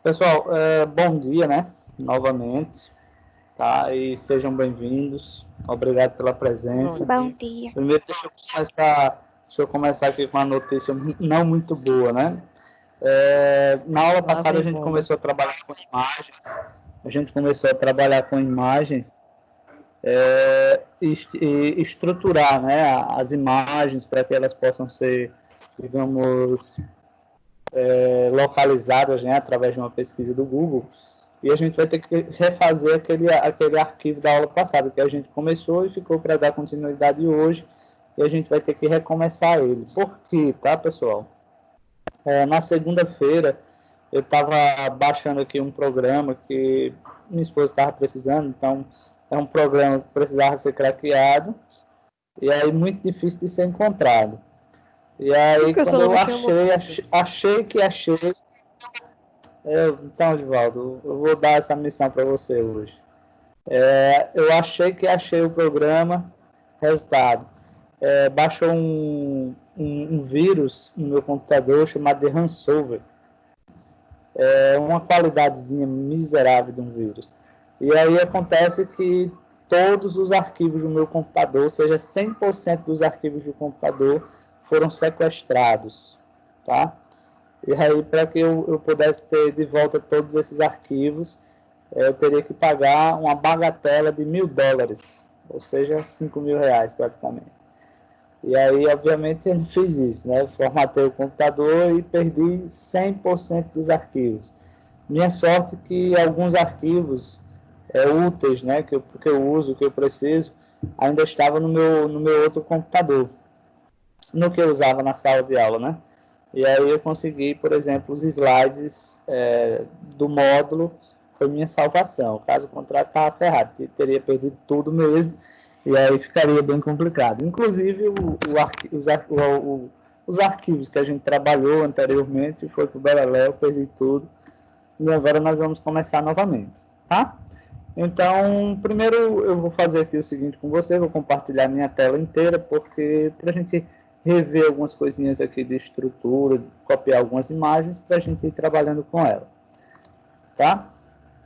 Pessoal, bom dia, né? Novamente, tá? E sejam bem-vindos. Obrigado pela presença. Bom dia. Primeiro, deixa eu começar aqui com uma notícia não muito boa, né? Na aula passada a gente começou a trabalhar com imagens. A gente começou a trabalhar com imagens e estruturar, né, as imagens para que elas possam ser, digamos, localizadas, né, através de uma pesquisa do Google, e a gente vai ter que refazer aquele arquivo da aula passada, que a gente começou e ficou para dar continuidade hoje, e a gente vai ter que recomeçar ele. Por quê, tá, pessoal? Na segunda-feira, eu estava baixando aqui um programa que minha esposa estava precisando, então é um programa que precisava ser craqueado, e aí muito difícil de ser encontrado. E aí, quando eu achei. Então, Osvaldo, eu vou dar essa missão para você hoje. Eu achei o programa, resultado. Baixou um vírus no meu computador chamado de Ransomware. Uma qualidadezinha miserável de um vírus. E aí acontece que todos os arquivos do meu computador, ou seja, 100% dos arquivos do computador, foram sequestrados, tá? E aí, para que eu pudesse ter de volta todos esses arquivos, eu teria que pagar uma bagatela de $1.000, ou seja, R$ 5.000 praticamente. E aí, obviamente, eu não fiz isso, né? Formatei o computador e perdi 100% dos arquivos. Minha sorte é que alguns arquivos úteis, né, que eu uso, que eu preciso, ainda estava no meu outro computador, no que eu usava na sala de aula, né? E aí eu consegui, por exemplo, os slides do módulo, foi minha salvação. Caso contrário, estava ferrado, teria perdido tudo mesmo, e aí ficaria bem complicado. Inclusive, os arquivos que a gente trabalhou anteriormente, foi para o Beleléu, perdi tudo, e agora nós vamos começar novamente, tá? Então, primeiro eu vou fazer aqui o seguinte com você, vou compartilhar minha tela inteira, porque para a gente rever algumas coisinhas aqui de estrutura, copiar algumas imagens para a gente ir trabalhando com ela, tá?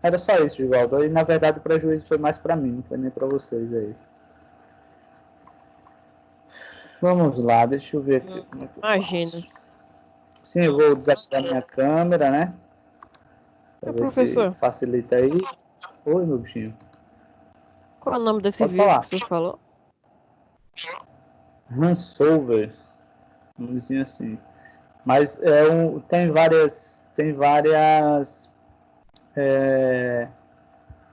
Era só isso, Givaldo. Aí, na verdade, o prejuízo foi mais para mim, não foi nem para vocês aí. Vamos lá, deixa eu ver aqui como é que eu faço. Sim, eu vou desativar minha câmera, né? Para ver se facilita aí. Oi, meu bichinho. Qual é o nome desse vírus que você falou? Ransomware, vamos dizer assim. Mas tem várias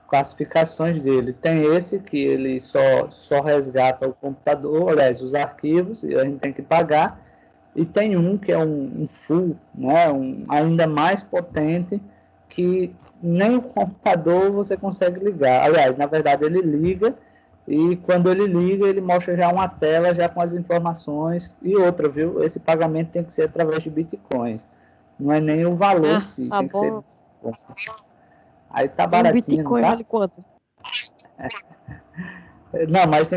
classificações dele. Tem esse que ele só resgata o computador, aliás, os arquivos, e a gente tem que pagar. E tem um que é um full, né, ainda mais potente, que nem o computador você consegue ligar. Aliás, na verdade, ele liga, e quando ele liga, ele mostra já uma tela já com as informações. E outra, viu? Esse pagamento tem que ser através de bitcoins. Não é nem o valor em si, tem que ser. Aí tá baratinho, Bitcoin tá? vale quanto? Não, mas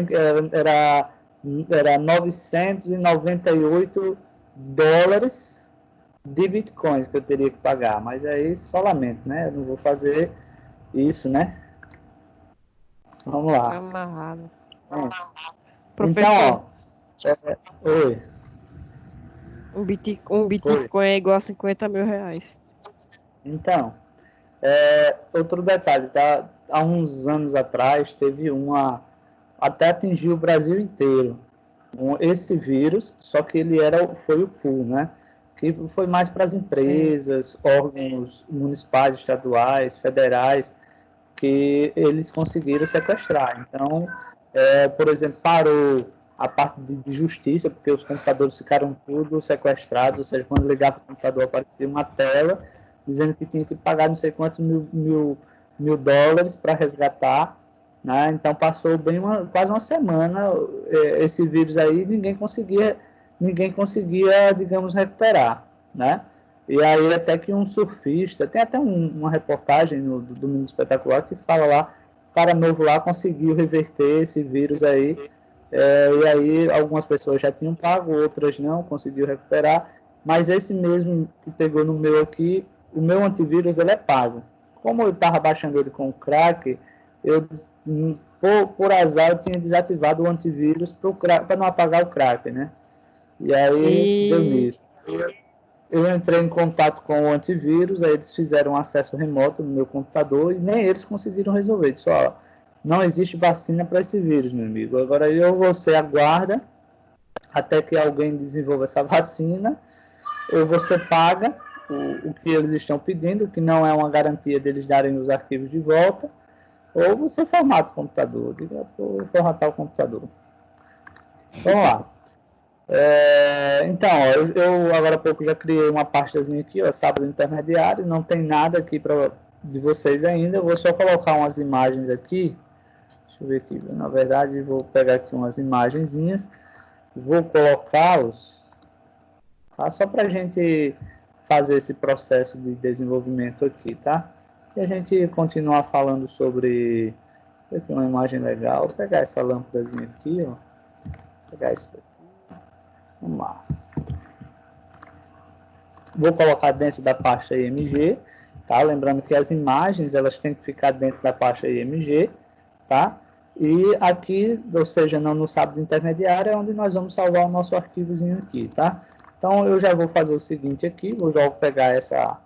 era $998 de bitcoins que eu teria que pagar. Mas aí só lamento, né? Eu não vou fazer isso, né? Vamos lá. Amarrado. Então, ó. Oi. Um Bitcoin é igual a R$ 50.000. Então, outro detalhe, tá? Há uns anos atrás teve até atingiu o Brasil inteiro. Esse vírus, só que ele foi o full, né? Que foi mais para as empresas, órgãos municipais, estaduais, federais, que eles conseguiram sequestrar. Então, por exemplo, parou a parte de justiça, porque os computadores ficaram tudo sequestrados, ou seja, quando ligava o computador aparecia uma tela dizendo que tinha que pagar não sei quantos mil dólares para resgatar, né? Então passou quase uma semana esse vírus aí, ninguém conseguia, digamos, recuperar, né? E aí até que um surfista, tem até uma reportagem do Domingo Espetacular que fala lá, o cara novo lá conseguiu reverter esse vírus aí, e aí algumas pessoas já tinham pago, outras não, conseguiu recuperar, mas esse mesmo que pegou no meu aqui, o meu antivírus ele é pago. Como eu estava baixando ele com o crack, eu, por azar, eu tinha desativado o antivírus para não apagar o crack, né? E aí deu nisso. Eu entrei em contato com o antivírus, aí eles fizeram um acesso remoto no meu computador e nem eles conseguiram resolver. Só não existe vacina para esse vírus, meu amigo. Agora você aguarda até que alguém desenvolva essa vacina, ou você paga o que eles estão pedindo, que não é uma garantia deles darem os arquivos de volta, ou você formata o computador. Diga, vou formatar o computador. Vamos lá. Então, ó, eu agora há pouco já criei uma pastazinha aqui, ó, sábado intermediário, não tem nada aqui de vocês ainda, eu vou só colocar umas imagens aqui, deixa eu ver aqui, na verdade vou pegar aqui umas imagenzinhas, vou colocá-los, tá? Só para a gente fazer esse processo de desenvolvimento aqui, tá? E a gente continuar falando sobre uma imagem legal, vou pegar essa lâmpadazinha aqui, ó, pegar isso aqui. Vamos lá. Vou colocar dentro da pasta IMG, tá? Lembrando que as imagens, elas têm que ficar dentro da pasta IMG, tá? E aqui, ou seja, não no sábado intermediário, é onde nós vamos salvar o nosso arquivozinho aqui, tá? Então, eu já vou fazer o seguinte aqui, vou já pegar essa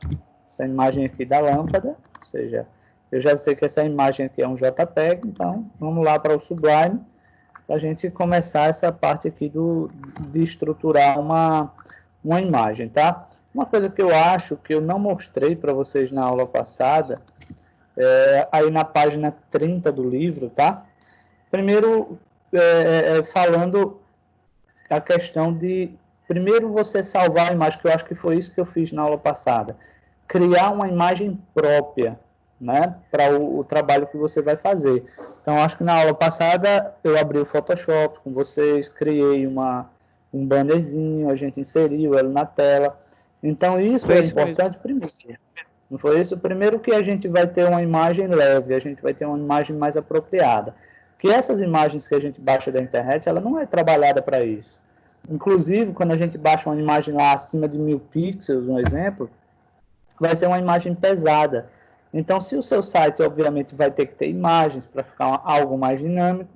imagem aqui da lâmpada, ou seja, eu já sei que essa imagem aqui é um JPEG, então, vamos lá para o Sublime, para a gente começar essa parte aqui de estruturar uma imagem, tá? Uma coisa que eu acho que eu não mostrei para vocês na aula passada, aí na página 30 do livro, tá? Primeiro, falando a questão de, primeiro você salvar a imagem, que eu acho que foi isso que eu fiz na aula passada, criar uma imagem própria, né, para o trabalho que você vai fazer. Então, acho que na aula passada eu abri o Photoshop com vocês, criei um bannerzinho, a gente inseriu ele na tela. Então, isso é importante primeiro. Não foi isso? Primeiro que a gente vai ter uma imagem leve, a gente vai ter uma imagem mais apropriada. Que essas imagens que a gente baixa da internet, ela não é trabalhada para isso. Inclusive, quando a gente baixa uma imagem lá acima de 1000 pixels, um exemplo, vai ser uma imagem pesada. Então, se o seu site, obviamente, vai ter que ter imagens para ficar algo mais dinâmico,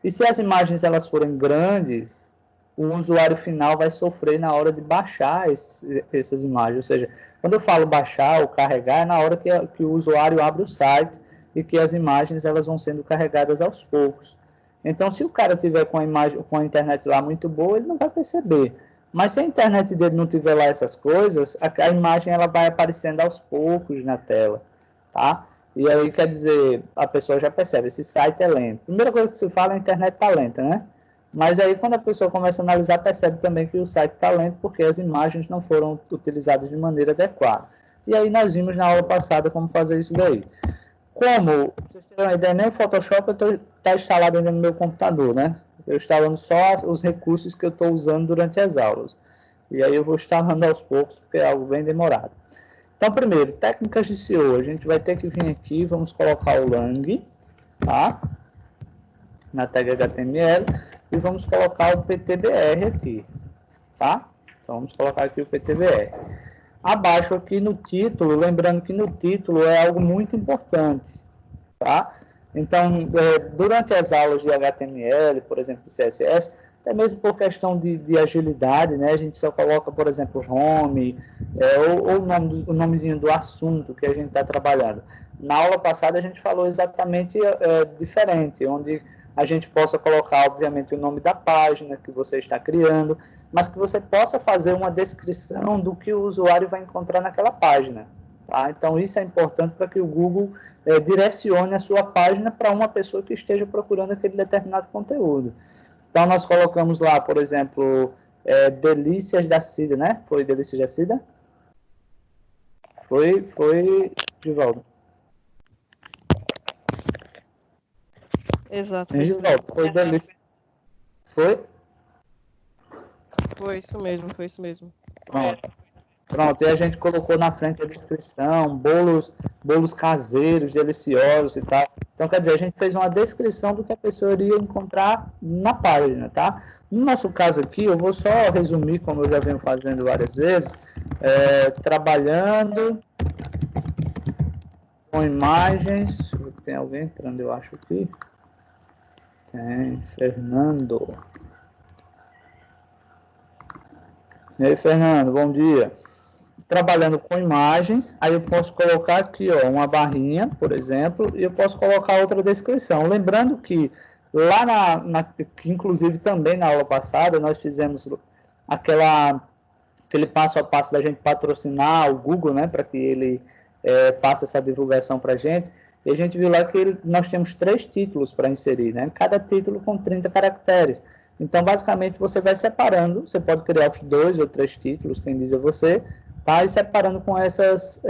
e se as imagens elas forem grandes, o usuário final vai sofrer na hora de baixar essas imagens. Ou seja, quando eu falo baixar ou carregar, é na hora que o usuário abre o site e que as imagens elas vão sendo carregadas aos poucos. Então, se o cara tiver com a internet lá muito boa, ele não vai perceber. Mas se a internet dele não tiver lá essas coisas, a imagem ela vai aparecendo aos poucos na tela, tá? E aí, quer dizer, a pessoa já percebe, esse site é lento. Primeira coisa que se fala, a internet está lenta, né? Mas aí, quando a pessoa começa a analisar, percebe também que o site está lento porque as imagens não foram utilizadas de maneira adequada. E aí, nós vimos na aula passada como fazer isso daí. Como, pra vocês terem uma ideia, nem o Photoshop está instalado ainda no meu computador, né? Eu instalando só os recursos que eu estou usando durante as aulas. E aí eu vou instalando aos poucos, porque é algo bem demorado. Então, primeiro, técnicas de SEO. A gente vai ter que vir aqui, vamos colocar o lang, tá? Na tag HTML. E vamos colocar o PTBR aqui, tá? Então, vamos colocar aqui o PTBR. Abaixo aqui no título, lembrando que no título é algo muito importante, tá? Então, durante as aulas de HTML, por exemplo, de CSS, até mesmo por questão de agilidade, né? A gente só coloca, por exemplo, home, ou o nomezinho do assunto que a gente está trabalhando. Na aula passada, a gente falou exatamente diferente, onde a gente possa colocar, obviamente, o nome da página que você está criando, mas que você possa fazer uma descrição do que o usuário vai encontrar naquela página. Tá? Então, isso é importante para que o Google direcione a sua página para uma pessoa que esteja procurando aquele determinado conteúdo. Então, nós colocamos lá, por exemplo, Delícias da Cida, né? Foi Delícias da Cida? Foi, Givaldo. Exato. Givaldo, foi Delícias. Foi? Foi isso mesmo. Pronto, e a gente colocou na frente a descrição, bolos caseiros, deliciosos e tal. Então, quer dizer, a gente fez uma descrição do que a pessoa iria encontrar na página, tá? No nosso caso aqui, eu vou só resumir, como eu já venho fazendo várias vezes, trabalhando com imagens. Tem alguém entrando, eu acho que tem. Fernando. E aí, Fernando, bom dia. Trabalhando com imagens, aí eu posso colocar aqui, ó, uma barrinha, por exemplo, e eu posso colocar outra descrição. Lembrando que lá que inclusive também na aula passada, nós fizemos aquele passo a passo da gente patrocinar o Google, né, para que ele faça essa divulgação para a gente. E a gente viu lá que nós temos 3 títulos para inserir, né, cada título com 30 caracteres. Então, basicamente, você vai separando, você pode criar os 2 ou 3 títulos, quem diz é você, tá? E separando com essas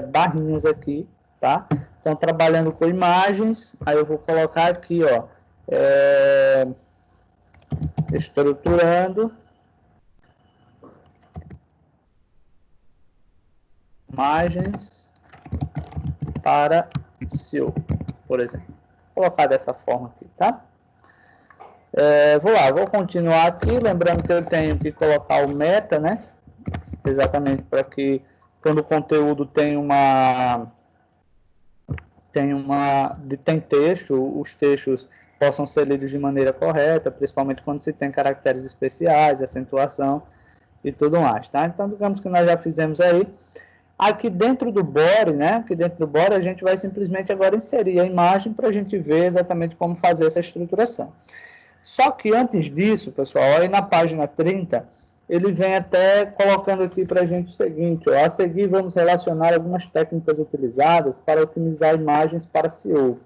barrinhas aqui, tá? Então, trabalhando com imagens, aí eu vou colocar aqui, ó, estruturando imagens para SEO, por exemplo. Vou colocar dessa forma aqui, tá? Vou continuar aqui, lembrando que eu tenho que colocar o meta, né? Exatamente para que quando o conteúdo tem texto, os textos possam ser lidos de maneira correta, principalmente quando se tem caracteres especiais, acentuação e tudo mais, tá? Então, digamos que nós já fizemos aí. Aqui dentro do body, né? Aqui dentro do body, a gente vai simplesmente agora inserir a imagem para a gente ver exatamente como fazer essa estruturação. Só que antes disso, pessoal, aí na página 30, ele vem até colocando aqui para a gente o seguinte, ó, a seguir vamos relacionar algumas técnicas utilizadas para otimizar imagens para SEO.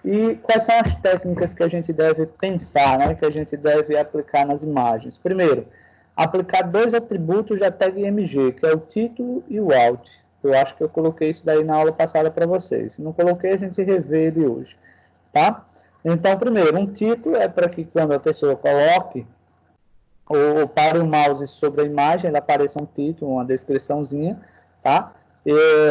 E quais são as técnicas que a gente deve pensar, né, que a gente deve aplicar nas imagens? Primeiro, aplicar 2 atributos da tag IMG, que é o título e o alt. Eu acho que eu coloquei isso daí na aula passada para vocês. Se não coloquei, a gente revê ele hoje, tá? Então, primeiro, um título é para que quando a pessoa coloque ou pare o mouse sobre a imagem, ele apareça um título, uma descriçãozinha, tá?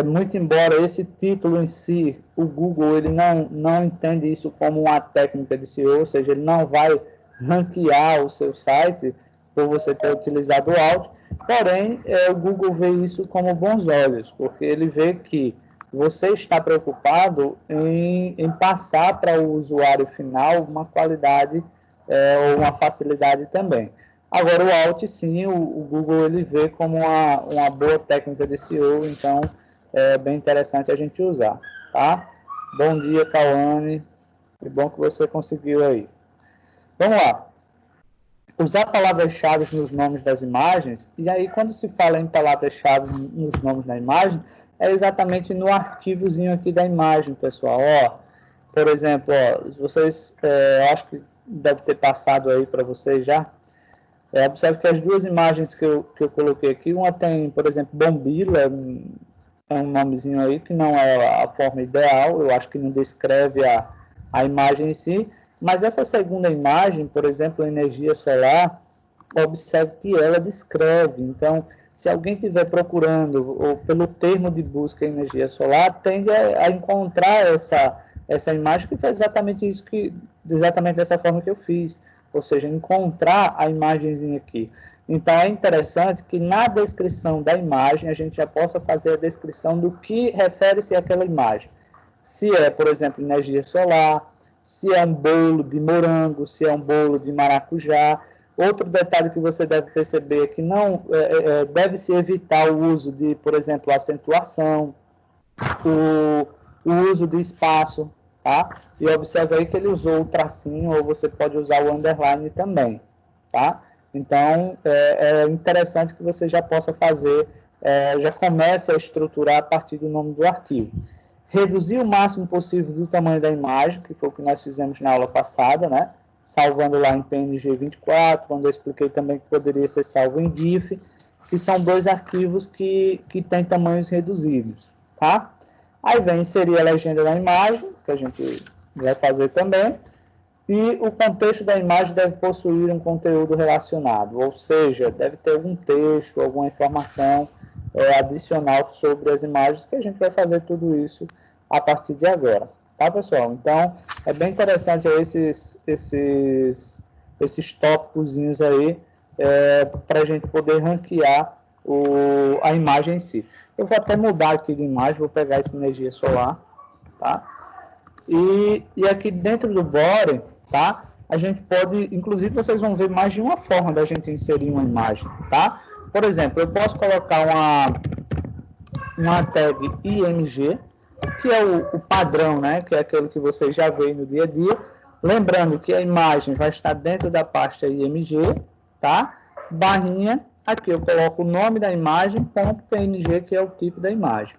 Muito embora esse título em si, o Google ele não entende isso como uma técnica de SEO, ou seja, ele não vai ranquear o seu site por você ter utilizado o alt, porém, o Google vê isso como bons olhos, porque ele vê que você está preocupado em passar para o usuário final uma qualidade ou uma facilidade também. Agora, o alt, sim, o Google ele vê como uma boa técnica de SEO, então é bem interessante a gente usar, tá? Bom dia, Cauane, que bom que você conseguiu aí. Vamos lá. Usar palavras-chave nos nomes das imagens, e aí quando se fala em palavras-chave nos nomes da imagem, é exatamente no arquivozinho aqui da imagem, pessoal. Ó, por exemplo, ó, vocês, acho que deve ter passado aí para vocês já. Observe que as 2 imagens que eu coloquei aqui, uma tem, por exemplo, Bombila, é um nomezinho aí que não é a forma ideal, eu acho que não descreve a imagem em si, mas essa segunda imagem, por exemplo, energia solar, observe que ela descreve. Então, se alguém estiver procurando, ou pelo termo de busca energia solar, tende a encontrar essa imagem que faz exatamente isso, exatamente dessa forma que eu fiz. Ou seja, encontrar a imagenzinha aqui. Então, é interessante que na descrição da imagem, a gente já possa fazer a descrição do que refere-se àquela imagem. Se é, por exemplo, energia solar, se é um bolo de morango, se é um bolo de maracujá. Outro detalhe que você deve perceber é que não deve-se evitar o uso de, por exemplo, acentuação, o uso de espaço, tá? E observe aí que ele usou o tracinho, ou você pode usar o underline também, tá? Então, é interessante que você já possa fazer, já comece a estruturar a partir do nome do arquivo. Reduzir o máximo possível do tamanho da imagem, que foi o que nós fizemos na aula passada, né? Salvando lá em PNG 24, quando eu expliquei também que poderia ser salvo em GIF, que são 2 arquivos que têm tamanhos reduzidos, tá? Aí vem inserir a legenda na imagem, que a gente vai fazer também, e o contexto da imagem deve possuir um conteúdo relacionado, ou seja, deve ter algum texto, alguma informação adicional sobre as imagens, que a gente vai fazer tudo isso a partir de agora, tá, pessoal? Então, é bem interessante esses tópicozinhos aí, para a gente poder ranquear a imagem em si. Eu vou até mudar aqui de imagem, vou pegar essa energia solar, tá? E aqui dentro do body, tá? A gente pode, inclusive vocês vão ver mais de uma forma da gente inserir uma imagem, tá? Por exemplo, eu posso colocar uma tag IMG, que é o padrão, né? Que é aquele que vocês já veem no dia a dia. Lembrando que a imagem vai estar dentro da pasta IMG, tá? Barrinha, aqui eu coloco o nome da imagem, ponto .png, que é o tipo da imagem.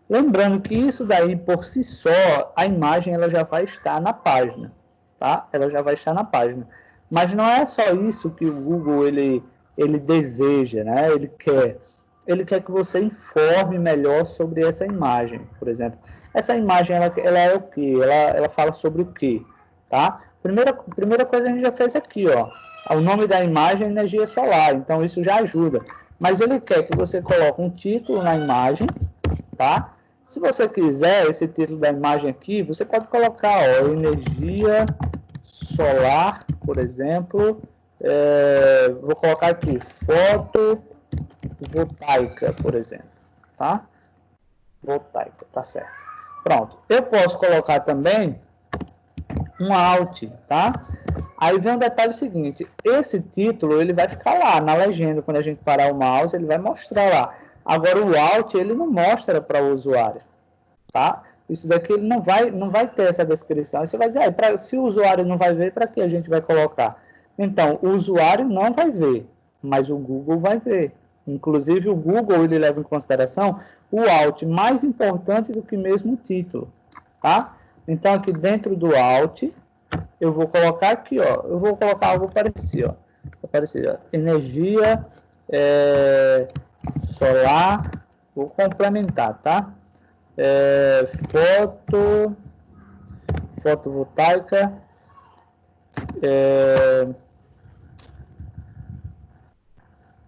Lembrando que isso daí, por si só, a imagem ela já vai estar na página, tá? Ela já vai estar na página. Mas não é só isso que o Google ele deseja, né? Ele quer que você informe melhor sobre essa imagem, por exemplo. Essa imagem, ela é o quê? Ela fala sobre o quê? Tá? Primeira coisa a gente já fez aqui, ó. O nome da imagem é energia solar, então isso já ajuda. Mas ele quer que você coloque um título na imagem, tá? Se você quiser esse título da imagem aqui, você pode colocar, ó, energia solar, por exemplo. Vou colocar aqui, fotovoltaica, por exemplo, tá? Voltaica, tá certo. Pronto. Eu posso colocar também um alt, tá? Aí vem um detalhe seguinte, esse título, ele vai ficar lá na legenda, quando a gente parar o mouse, ele vai mostrar lá. Agora, o alt, ele não mostra para o usuário, tá? Isso daqui, ele não vai ter essa descrição. Você vai dizer, se o usuário não vai ver, para que a gente vai colocar? Então, o usuário não vai ver, mas o Google vai ver. Inclusive, o Google, ele leva em consideração o alt mais importante do que mesmo o título, tá? Então, aqui dentro do alt, eu vou colocar aqui, ó, eu vou colocar algo parecido, ó, energia solar, vou complementar, tá? Fotovoltaica, deixa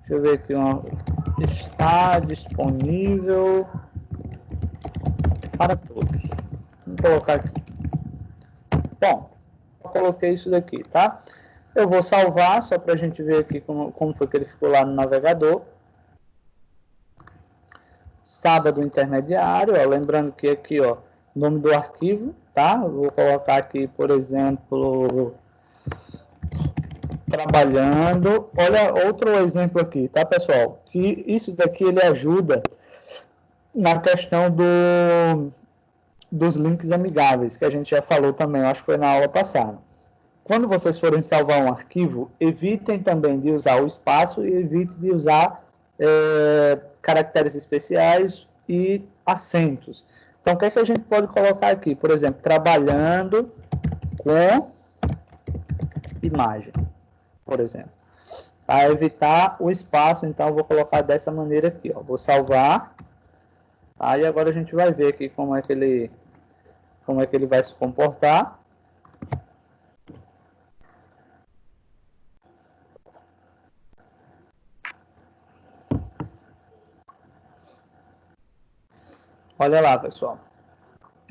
eu ver aqui, está disponível para todos. Vou colocar aqui. Bom, coloquei isso daqui, tá? Eu vou salvar, só para a gente ver aqui como foi que ele ficou lá no navegador. Sábado intermediário, ó, lembrando que aqui, ó, nome do arquivo, tá? Eu vou colocar aqui, por exemplo, trabalhando. Olha, outro exemplo aqui, tá, pessoal? Que isso daqui, ele ajuda na questão dos links amigáveis, que a gente já falou também, acho que foi na aula passada. Quando vocês forem salvar um arquivo, evitem também de usar o espaço e evite de usar caracteres especiais e acentos. Então, o que é que a gente pode colocar aqui? Por exemplo, trabalhando com imagem, por exemplo. Para evitar o espaço, então, eu vou colocar dessa maneira aqui, ó. Vou salvar. Aí agora a gente vai ver aqui como é que ele vai se comportar. Olha lá, pessoal.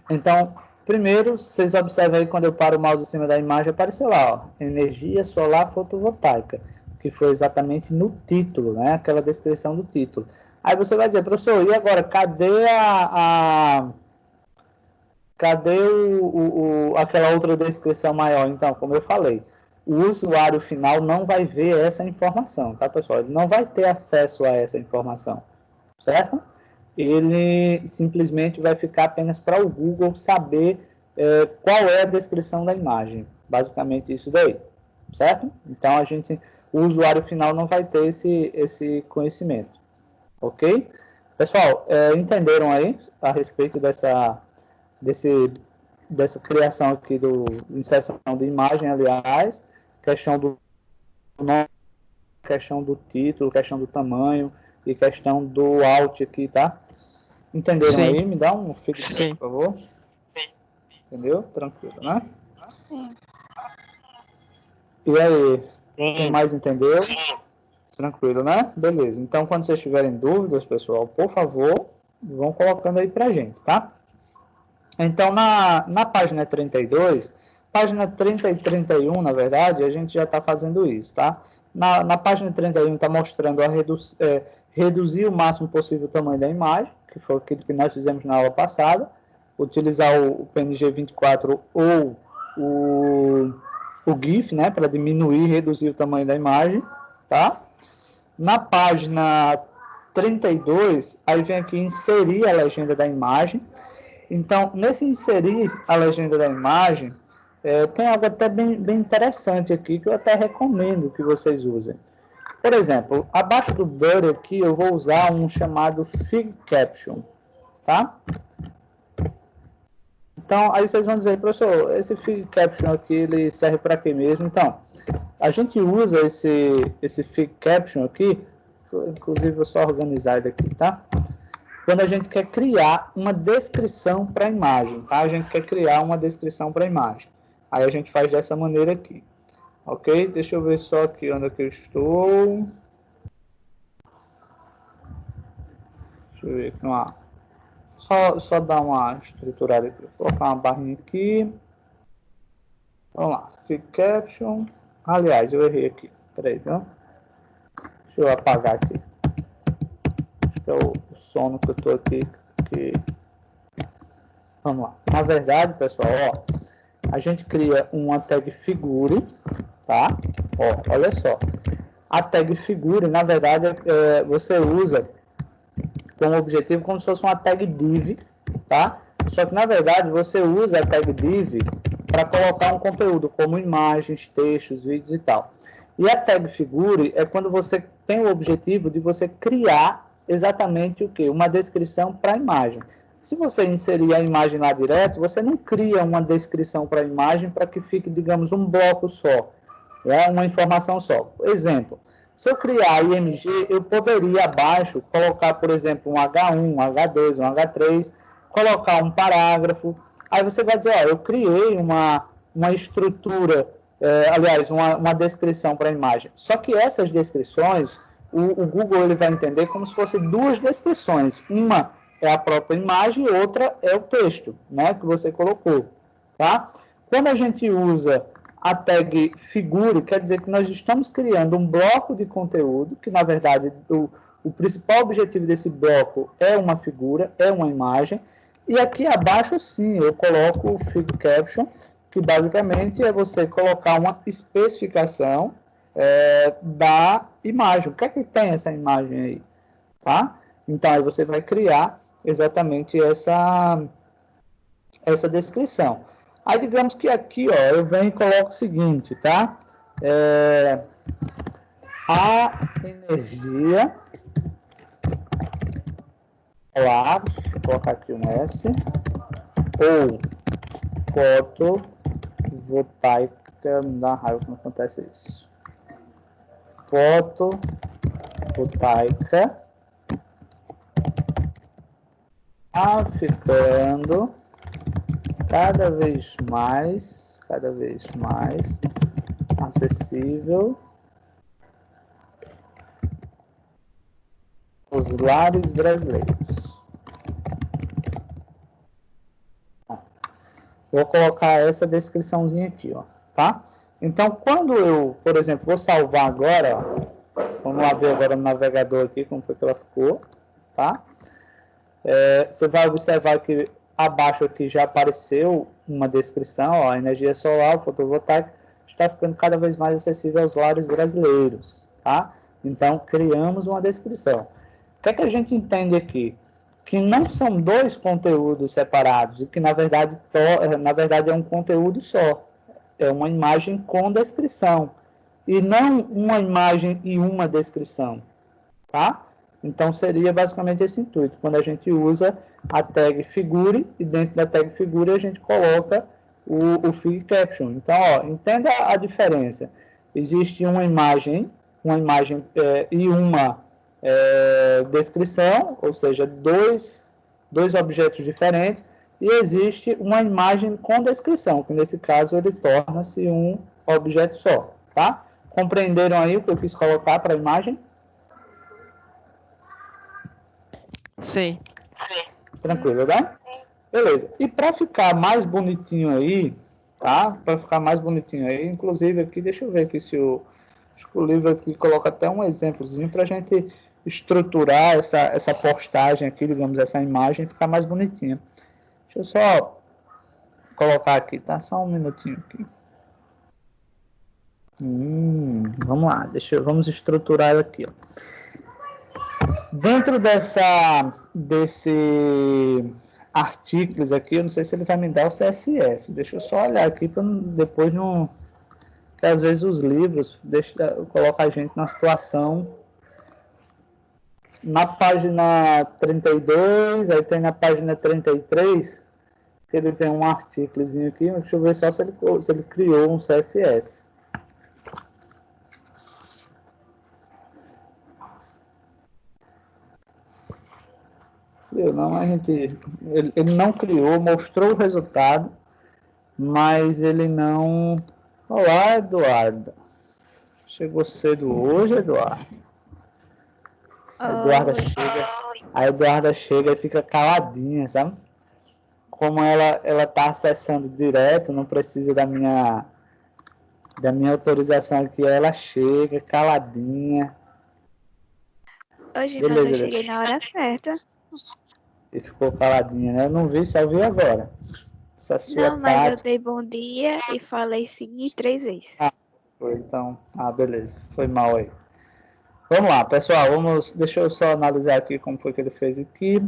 Então, primeiro, vocês observam aí, quando eu paro o mouse em cima da imagem, apareceu lá, ó, energia solar fotovoltaica, que foi exatamente no título, né? Aquela descrição do título. Aí você vai dizer, professor, e agora, cadê aquela outra descrição maior? Então, como eu falei, o usuário final não vai ver essa informação, tá, pessoal? Ele não vai ter acesso a essa informação, certo? Ele simplesmente vai ficar apenas para o Google saber qual é a descrição da imagem. Basicamente isso daí, certo? Então, o usuário final não vai ter esse conhecimento, ok? Pessoal, entenderam aí a respeito dessa criação aqui inserção de imagem, aliás, questão do nome, questão do título, questão do tamanho e questão do alt aqui, tá? Entenderam Sim. aí? Me dá um feedback, Sim. por favor. Sim. Entendeu? Tranquilo, né? Sim. E aí? Sim. Quem mais entendeu? Sim. Tranquilo, né? Beleza. Então, quando vocês tiverem dúvidas, pessoal, por favor, vão colocando aí pra gente, tá? Então, na página 32, página 30 e 31, na verdade, a gente já está fazendo isso, tá? Na página 31 está mostrando reduzir o máximo possível o tamanho da imagem, que foi aquilo que nós fizemos na aula passada, utilizar o PNG 24 ou o GIF, né, para diminuir e reduzir o tamanho da imagem, tá? Na página 32, aí vem aqui inserir a legenda da imagem. Então, nesse inserir a legenda da imagem, tem algo até bem interessante aqui, que eu até recomendo que vocês usem. Por exemplo, abaixo do Bird aqui, eu vou usar um chamado Fig Caption, tá? Então, aí vocês vão dizer, professor, esse Fig Caption aqui, ele serve para quê mesmo? Então, a gente usa esse Fig Caption aqui, inclusive vou só organizar ele aqui, tá? Quando a gente quer criar uma descrição para a imagem, tá? A gente quer criar uma descrição para a imagem. Aí a gente faz dessa maneira aqui. Ok? Deixa eu ver só aqui onde é que eu estou. Deixa eu ver aqui uma... Só dar uma estruturada aqui. Vou colocar uma barrinha aqui. Vamos lá. Fig Caption. Aliás, eu errei aqui. Peraí, viu? Deixa eu apagar aqui. Acho que é o sono que eu estou aqui. Vamos lá. Na verdade, pessoal, ó, a gente cria uma tag figure, tá? Ó, olha só. A tag figure, na verdade, você usa como objetivo como se fosse uma tag div, tá? Só que, na verdade, você usa a tag div para colocar um conteúdo, como imagens, textos, vídeos e tal. E a tag figure é quando você tem o objetivo de você criar exatamente o quê? Uma descrição para a imagem. Se você inserir a imagem lá direto, você não cria uma descrição para a imagem para que fique, digamos, um bloco só, né? Uma informação só. Exemplo, se eu criar IMG, eu poderia abaixo colocar, por exemplo, um H1, um H2, um H3, colocar um parágrafo. Aí você vai dizer, ó, eu criei uma estrutura, aliás, uma descrição para a imagem. Só que essas descrições, o Google ele vai entender como se fossem duas descrições. Uma é a própria imagem e outra é o texto, né, que você colocou, tá? Quando a gente usa a tag figure, quer dizer que nós estamos criando um bloco de conteúdo, que na verdade o principal objetivo desse bloco é uma figura, é uma imagem, e aqui abaixo sim eu coloco o Fig Caption, que basicamente é você colocar uma especificação da imagem. O que é que tem essa imagem aí? Tá? Então aí você vai criar exatamente essa descrição. Aí, digamos que aqui, ó, eu venho e coloco o seguinte, tá? A energia solar, vou colocar aqui um S, ou fotovoltaica, me dá raiva quando acontece isso. Fotovoltaica ficando cada vez mais acessível aos lares brasileiros. Vou colocar essa descriçãozinha aqui, ó, tá? Então, quando eu, por exemplo, vou salvar agora, ó, vamos lá ver agora no navegador aqui como foi que ela ficou, tá? Você vai observar que abaixo aqui já apareceu uma descrição, ó, a energia solar, fotovoltaica, está ficando cada vez mais acessível aos lares brasileiros, tá? Então, criamos uma descrição. O que é que a gente entende aqui? Que não são dois conteúdos separados, e que, na verdade, é um conteúdo só. É uma imagem com descrição, e não uma imagem e uma descrição, tá? Então, seria basicamente esse intuito, quando a gente usa a tag figure, e dentro da tag figure a gente coloca o Fig Caption. Então, ó, entenda a diferença. Existe uma imagem e uma descrição, ou seja, dois objetos diferentes, e existe uma imagem com descrição, que nesse caso ele torna-se um objeto só, tá? Compreenderam aí o que eu quis colocar para a imagem? Sim. Tranquilo, né? Beleza. E para ficar mais bonitinho aí, tá? Para ficar mais bonitinho aí, inclusive aqui, deixa eu ver aqui se acho que o livro aqui coloca até um exemplozinho para a gente estruturar essa postagem aqui, digamos, essa imagem, ficar mais bonitinha. Deixa eu só colocar aqui, tá? Só um minutinho aqui. Vamos lá, vamos estruturar aqui, ó. Dentro desse artigos aqui, eu não sei se ele vai me dar o CSS. Deixa eu só olhar aqui para depois não. Porque às vezes os livros colocam a gente na situação. Na página 32, aí tem na página 33, que ele tem um artigozinho aqui. Deixa eu ver só se ele criou um CSS. Não, ele não criou, mostrou o resultado, mas ele não... Olá, Eduardo. Chegou cedo hoje, Eduardo. A Eduarda chega e fica caladinha, sabe? Como ela tá acessando direto, não precisa da minha autorização aqui, ela chega caladinha. Hoje, mas eu cheguei na hora certa. E ficou caladinha, né? Eu não vi, só vi agora. Não, mas eu dei bom dia e falei sim 3 vezes. Então, beleza. Foi mal aí. Vamos lá, pessoal. Deixa eu só analisar aqui como foi que ele fez aqui.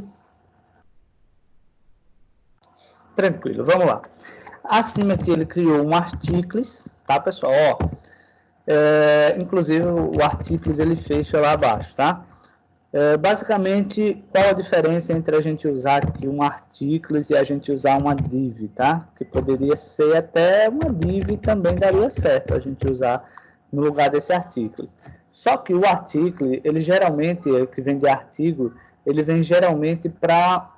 Tranquilo, vamos lá. Acima aqui ele criou um articles, tá, pessoal? Inclusive o articles ele fecha lá abaixo, tá? Basicamente, qual a diferença entre a gente usar aqui um articles e a gente usar uma div, tá? Que poderia ser até uma div também daria certo a gente usar no lugar desse articles. Só que o article, ele geralmente, que vem de artigo, ele vem geralmente para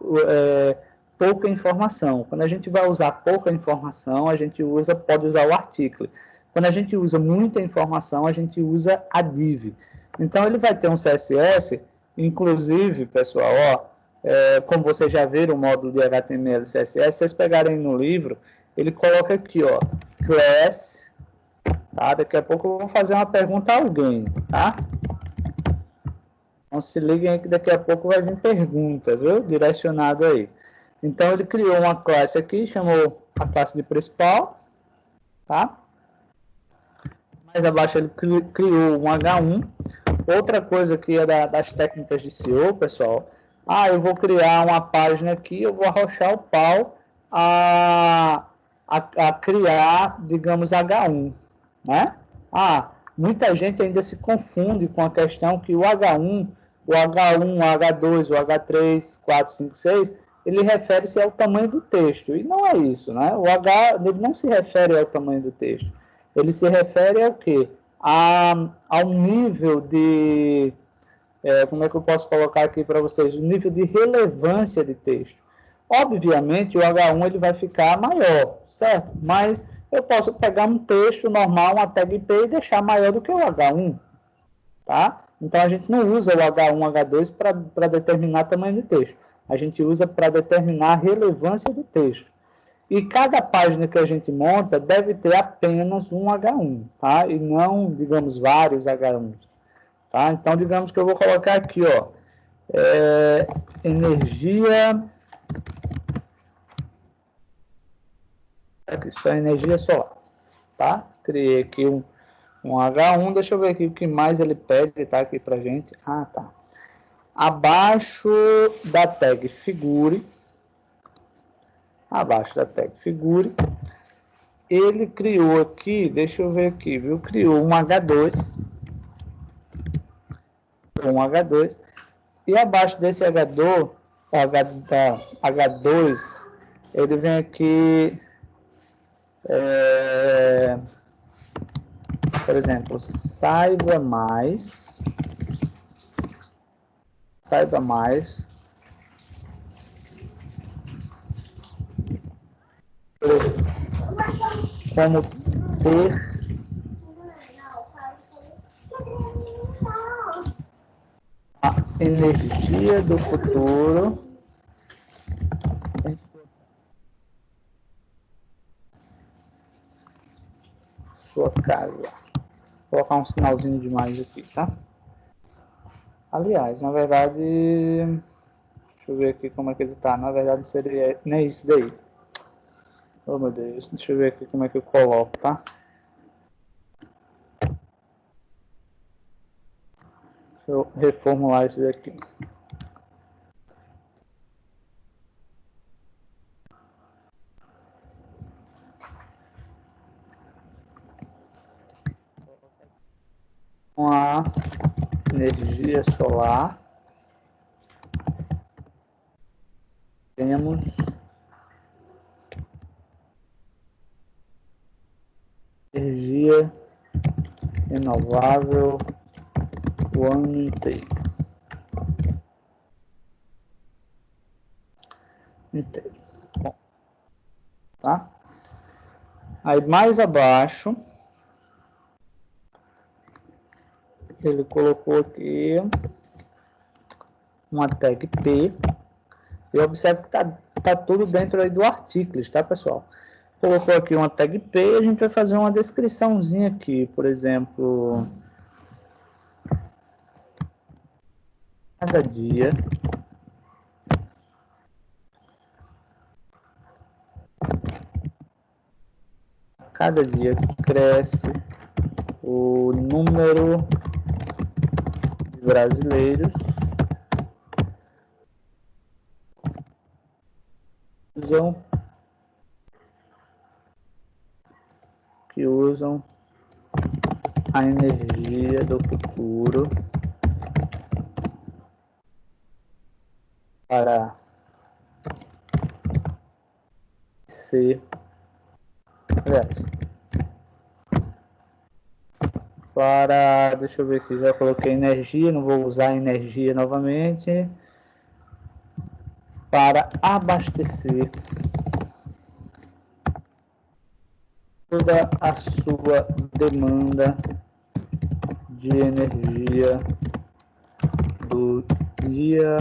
pouca informação. Quando a gente vai usar pouca informação, a gente pode usar o article. Quando a gente usa muita informação, a gente usa a div. Então, ele vai ter um CSS, inclusive, pessoal, como vocês já viram o módulo de HTML e CSS, se vocês pegarem no livro, ele coloca aqui, ó, class, tá? Daqui a pouco eu vou fazer uma pergunta a alguém, tá? Então, se liguem aí que daqui a pouco vai vir pergunta, viu? Direcionado aí. Então, ele criou uma classe aqui, chamou a classe de principal, tá? Mais abaixo ele criou um H1. Outra coisa que é das técnicas de SEO, pessoal, eu vou criar uma página aqui, eu vou arrochar o pau a criar, digamos, H1, né? Muita gente ainda se confunde com a questão que o H1, o H2, o H3, 4, 5, 6, ele refere-se ao tamanho do texto, e não é isso, né? O H, ele não se refere ao tamanho do texto, ele se refere ao quê? Ao nível de... como é que eu posso colocar aqui para vocês? O nível de relevância de texto. Obviamente, o H1 ele vai ficar maior, certo? Mas eu posso pegar um texto normal, uma tag IP, e deixar maior do que o H1, tá? Então, a gente não usa o H1, H2 para determinar tamanho do texto. A gente usa para determinar a relevância do texto. E cada página que a gente monta deve ter apenas um H1, tá? E não, digamos, vários H1s, tá? Então, digamos que eu vou colocar aqui, ó, energia... Aqui, só energia solar, tá? Criei aqui um H1, deixa eu ver aqui o que mais ele pede, tá? Aqui pra gente. Tá. Abaixo da tag figure, ele criou aqui, deixa eu ver aqui, viu? Criou um H2, e abaixo desse H2, ele vem aqui, por exemplo, saiba mais como ter a energia do futuro em sua casa. Vou colocar um sinalzinho de mais aqui, tá? Aliás, na verdade, deixa eu ver aqui como é que ele tá. Na verdade, seria nem isso daí. Oh, meu Deus. Deixa eu ver aqui como é que eu coloco, tá? Deixa eu reformular isso daqui. Com a energia solar, temos energia renovável o ano inteiro. Bom, tá? Aí mais abaixo, ele colocou aqui uma tag P. E observe que tá tudo dentro aí do articles, tá, pessoal? Colocou aqui uma tag P e a gente vai fazer uma descriçãozinha aqui, por exemplo, cada dia cresce o número de brasileiros que usam a energia do futuro para ser, aliás, deixa eu ver aqui, já coloquei energia, não vou usar energia novamente, para abastecer toda a sua demanda de energia do dia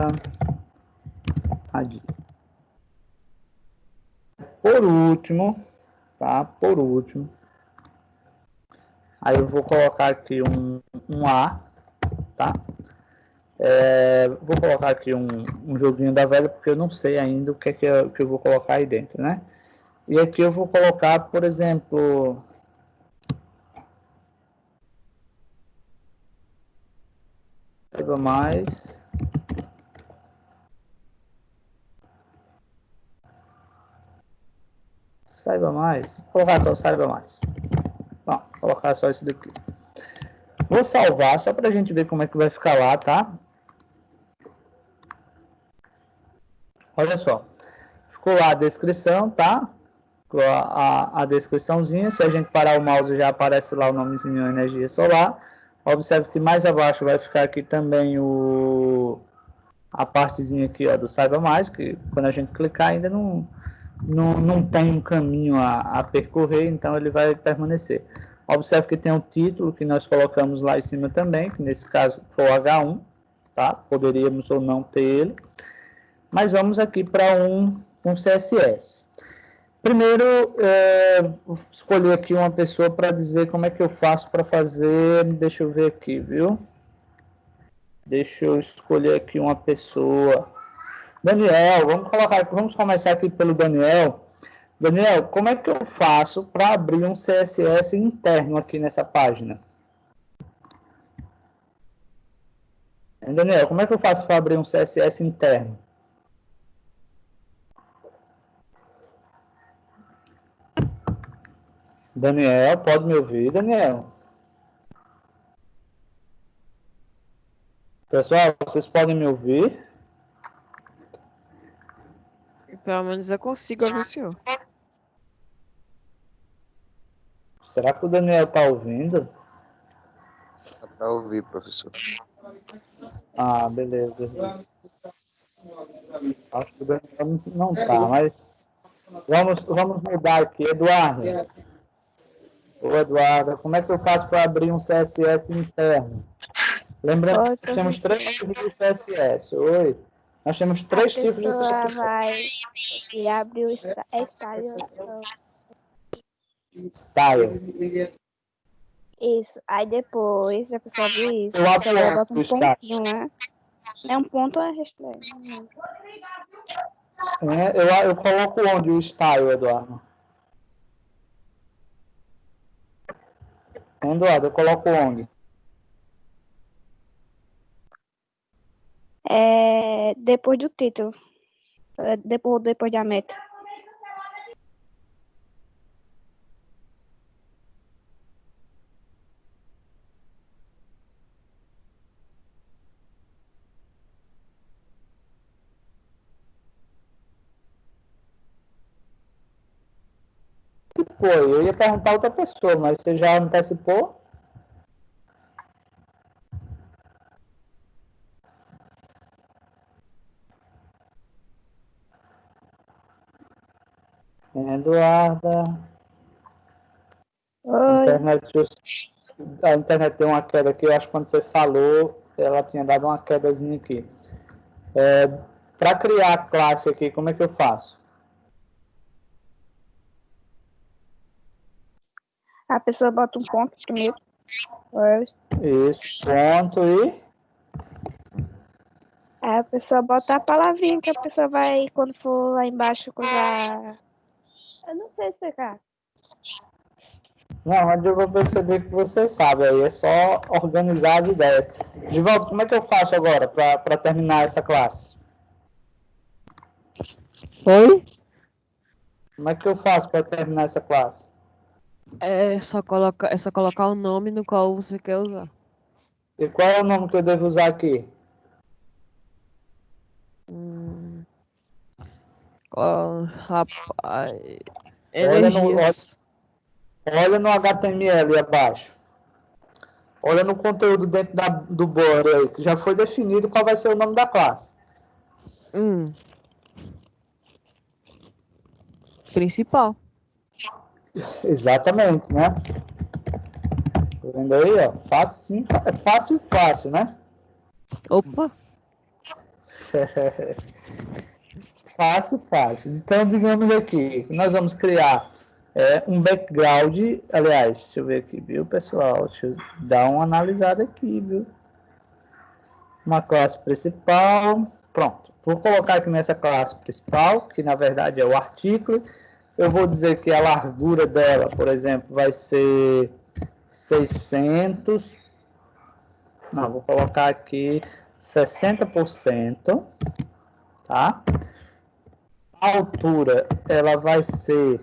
a dia. Por último, tá? Por último, aí eu vou colocar aqui um A, tá? Vou colocar aqui um joguinho da velha, porque eu não sei ainda o que é que eu vou colocar aí dentro, né? E aqui eu vou colocar, por exemplo, saiba mais vou colocar só saiba mais. Bom, vou colocar só isso daqui. Vou salvar só para a gente ver como é que vai ficar lá, tá? Olha só, ficou lá a descrição, tá? Ficou a descriçãozinha. Se a gente parar o mouse, já aparece lá o nomezinho energia solar. Observe que mais abaixo vai ficar aqui também a partezinha aqui, ó, do saiba mais, que quando a gente clicar ainda não tem um caminho a percorrer, então ele vai permanecer. Observe que tem um título que nós colocamos lá em cima também, que nesse caso foi o H1, tá? Poderíamos ou não ter ele. Mas vamos aqui para um CSS. Primeiro, escolhi aqui uma pessoa para dizer como é que eu faço para fazer. Deixa eu ver aqui, viu? Deixa eu escolher aqui uma pessoa. Daniel, vamos começar aqui pelo Daniel. Daniel, como é que eu faço para abrir um CSS interno aqui nessa página? Daniel, como é que eu faço para abrir um CSS interno? Daniel, pode me ouvir, Daniel? Pessoal, vocês podem me ouvir? Pelo menos eu consigo ouvir o senhor. Será que o Daniel está ouvindo? Dá para ouvir, professor. Ah, beleza. Acho que o Daniel não está, mas vamos mudar aqui. Eduardo. Ô, Eduardo, como é que eu faço para abrir um CSS interno? Lembrando Oi, que nós temos professor. 3 tipos de CSS. Oi. Nós temos 3 tipos de pessoa CSS. vai e abre o style. Style. Isso. Aí depois a pessoa abre isso. Eu A pessoa vai apoio botar um o style. pontinho, né? É um ponto ou é hashtag? Não lembro. Eu coloco onde o style, Eduardo? Eduardo, eu coloco onde? Depois do título. Depois da meta. Pô, eu ia perguntar a outra pessoa, mas você já antecipou? Eduarda, Oi. a internet deu uma queda aqui, eu acho que quando você falou, ela tinha dado uma quedazinha aqui. Para criar a classe aqui, como é que eu faço? A pessoa bota um ponto primeiro. Isso, ponto e... Aí a pessoa bota a palavrinha que a pessoa vai, quando for lá embaixo, coisar. Eu não sei explicar. Não, mas eu vou perceber que você sabe, aí é só organizar as ideias. Givaldo, como é que eu faço agora para terminar essa classe? Oi? Como é que eu faço para terminar essa classe? É só colocar o nome no qual você quer usar. E qual é o nome que eu devo usar aqui? Rapaz. Olha Energias. olha no HTML abaixo. Olha no conteúdo dentro do body aí, que já foi definido qual vai ser o nome da classe. Principal. Exatamente, né? Tá vendo aí, ó? Fácil, fácil, né? Opa. Fácil. Então, digamos aqui, nós vamos criar um background, aliás, deixa eu ver aqui, viu, pessoal? Deixa eu dar uma analisada aqui, viu? Uma classe principal, pronto. Vou colocar aqui nessa classe principal, que na verdade é o artigo. Eu vou dizer que a largura dela, por exemplo, vai ser 600. Não, vou colocar aqui 60%, tá? A altura, ela vai ser,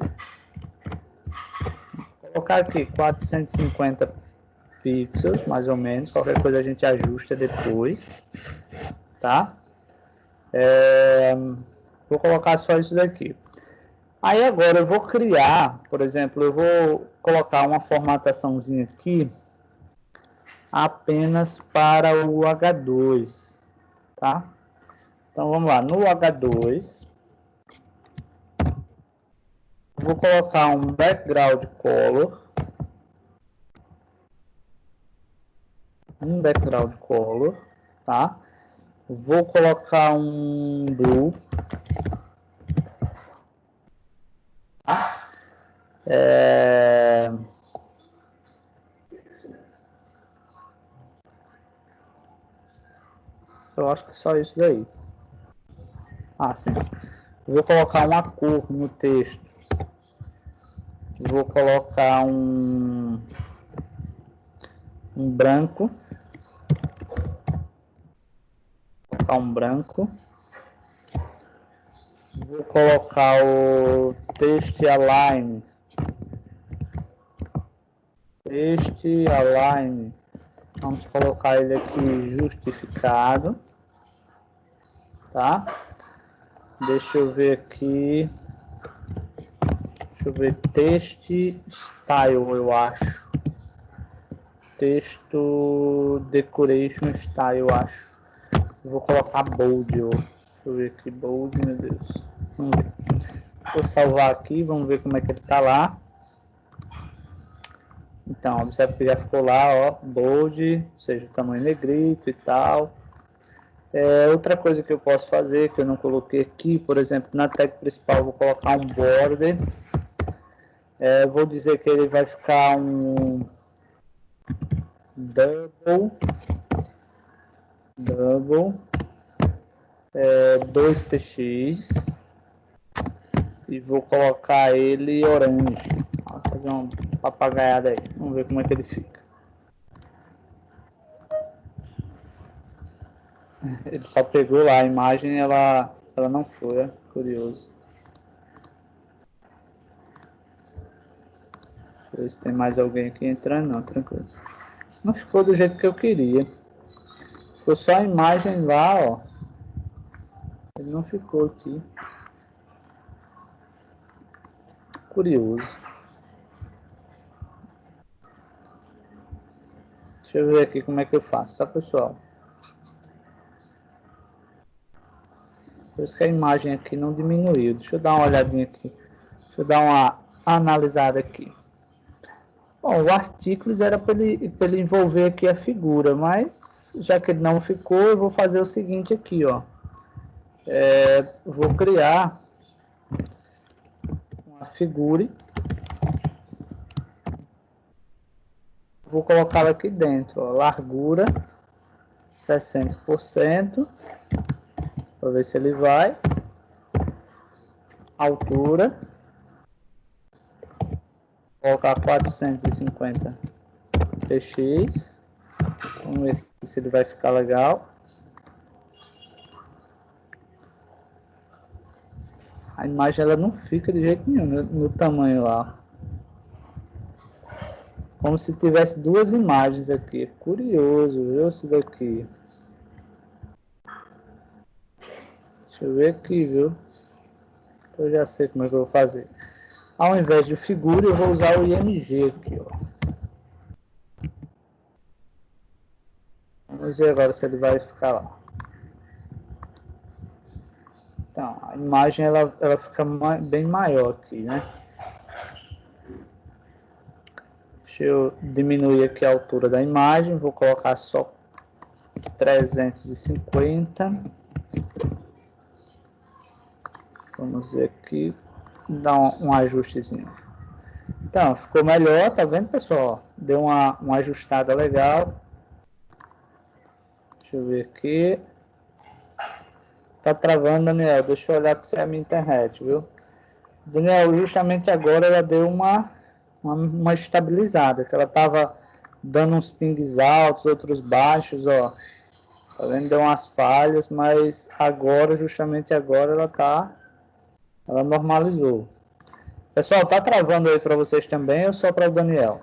vou colocar aqui 450 pixels, mais ou menos. Qualquer coisa a gente ajusta depois, tá? Vou colocar só isso daqui. Aí agora eu vou criar, por exemplo, eu vou colocar uma formataçãozinha aqui apenas para o H2, tá? Então vamos lá, no H2, vou colocar um background color, tá? Vou colocar um blue, tá? Eu acho que é só isso daí. Sim. Vou colocar uma cor no texto. Vou colocar um branco. Vou colocar um branco. Vou colocar o text align. Vamos colocar ele aqui justificado. Tá? Deixa eu ver aqui. Deixa eu ver. Text style, eu acho. Texto decoration style, eu acho. Vou colocar bold. Deixa eu ver aqui. Bold, meu Deus. Vamos ver. Vou salvar aqui. Vamos ver como é que ele tá lá. Então, observe que já ficou lá, ó, bold, ou seja, o tamanho negrito e tal. Outra coisa que eu posso fazer, que eu não coloquei aqui, por exemplo, na tag principal, vou colocar um border. Vou dizer que ele vai ficar um double. 2px e vou colocar ele orange. Vou fazer uma papagaiada aí. Vamos ver como é que ele fica. Ele só pegou lá a imagem, ela não foi, é curioso. Deixa eu ver se tem mais alguém aqui entrando. Não, tranquilo. Não ficou do jeito que eu queria. Ficou só a imagem lá, ó. Ele não ficou aqui. Curioso. Deixa eu ver aqui como é que eu faço, tá, pessoal? Por isso que a imagem aqui não diminuiu. Deixa eu dar uma olhadinha aqui. Deixa eu dar uma analisada aqui. Bom, o artículos era para ele envolver aqui a figura, mas já que ele não ficou, eu vou fazer o seguinte aqui, ó. Vou criar uma figura. Vou colocá-la aqui dentro, ó. Largura 60%. Para ver se ele vai. Altura. Vou colocar 450 px. Vamos ver se ele vai ficar legal. A imagem ela não fica de jeito nenhum no tamanho lá. Como se tivesse duas imagens aqui. Curioso, viu, isso daqui. Deixa eu ver aqui, viu? Eu já sei como é que eu vou fazer. Ao invés de figura, eu vou usar o IMG aqui, ó. Vamos ver agora se ele vai ficar lá. Então, a imagem ela fica bem maior aqui, né? Deixa eu diminuir aqui a altura da imagem. Vou colocar só 350. Vamos ver aqui. Dar um ajustezinho. Então, ficou melhor, tá vendo, pessoal? Deu uma ajustada legal. Deixa eu ver aqui. Tá travando, Daniel. Deixa eu olhar que isso é a minha internet, viu? Daniel, justamente agora ela deu uma estabilizada, que ela tava dando uns pings altos, outros baixos, ó. Tá vendo? Deu umas falhas, mas agora, justamente agora, ela normalizou. Pessoal, tá travando aí para vocês também ou só para o Daniel?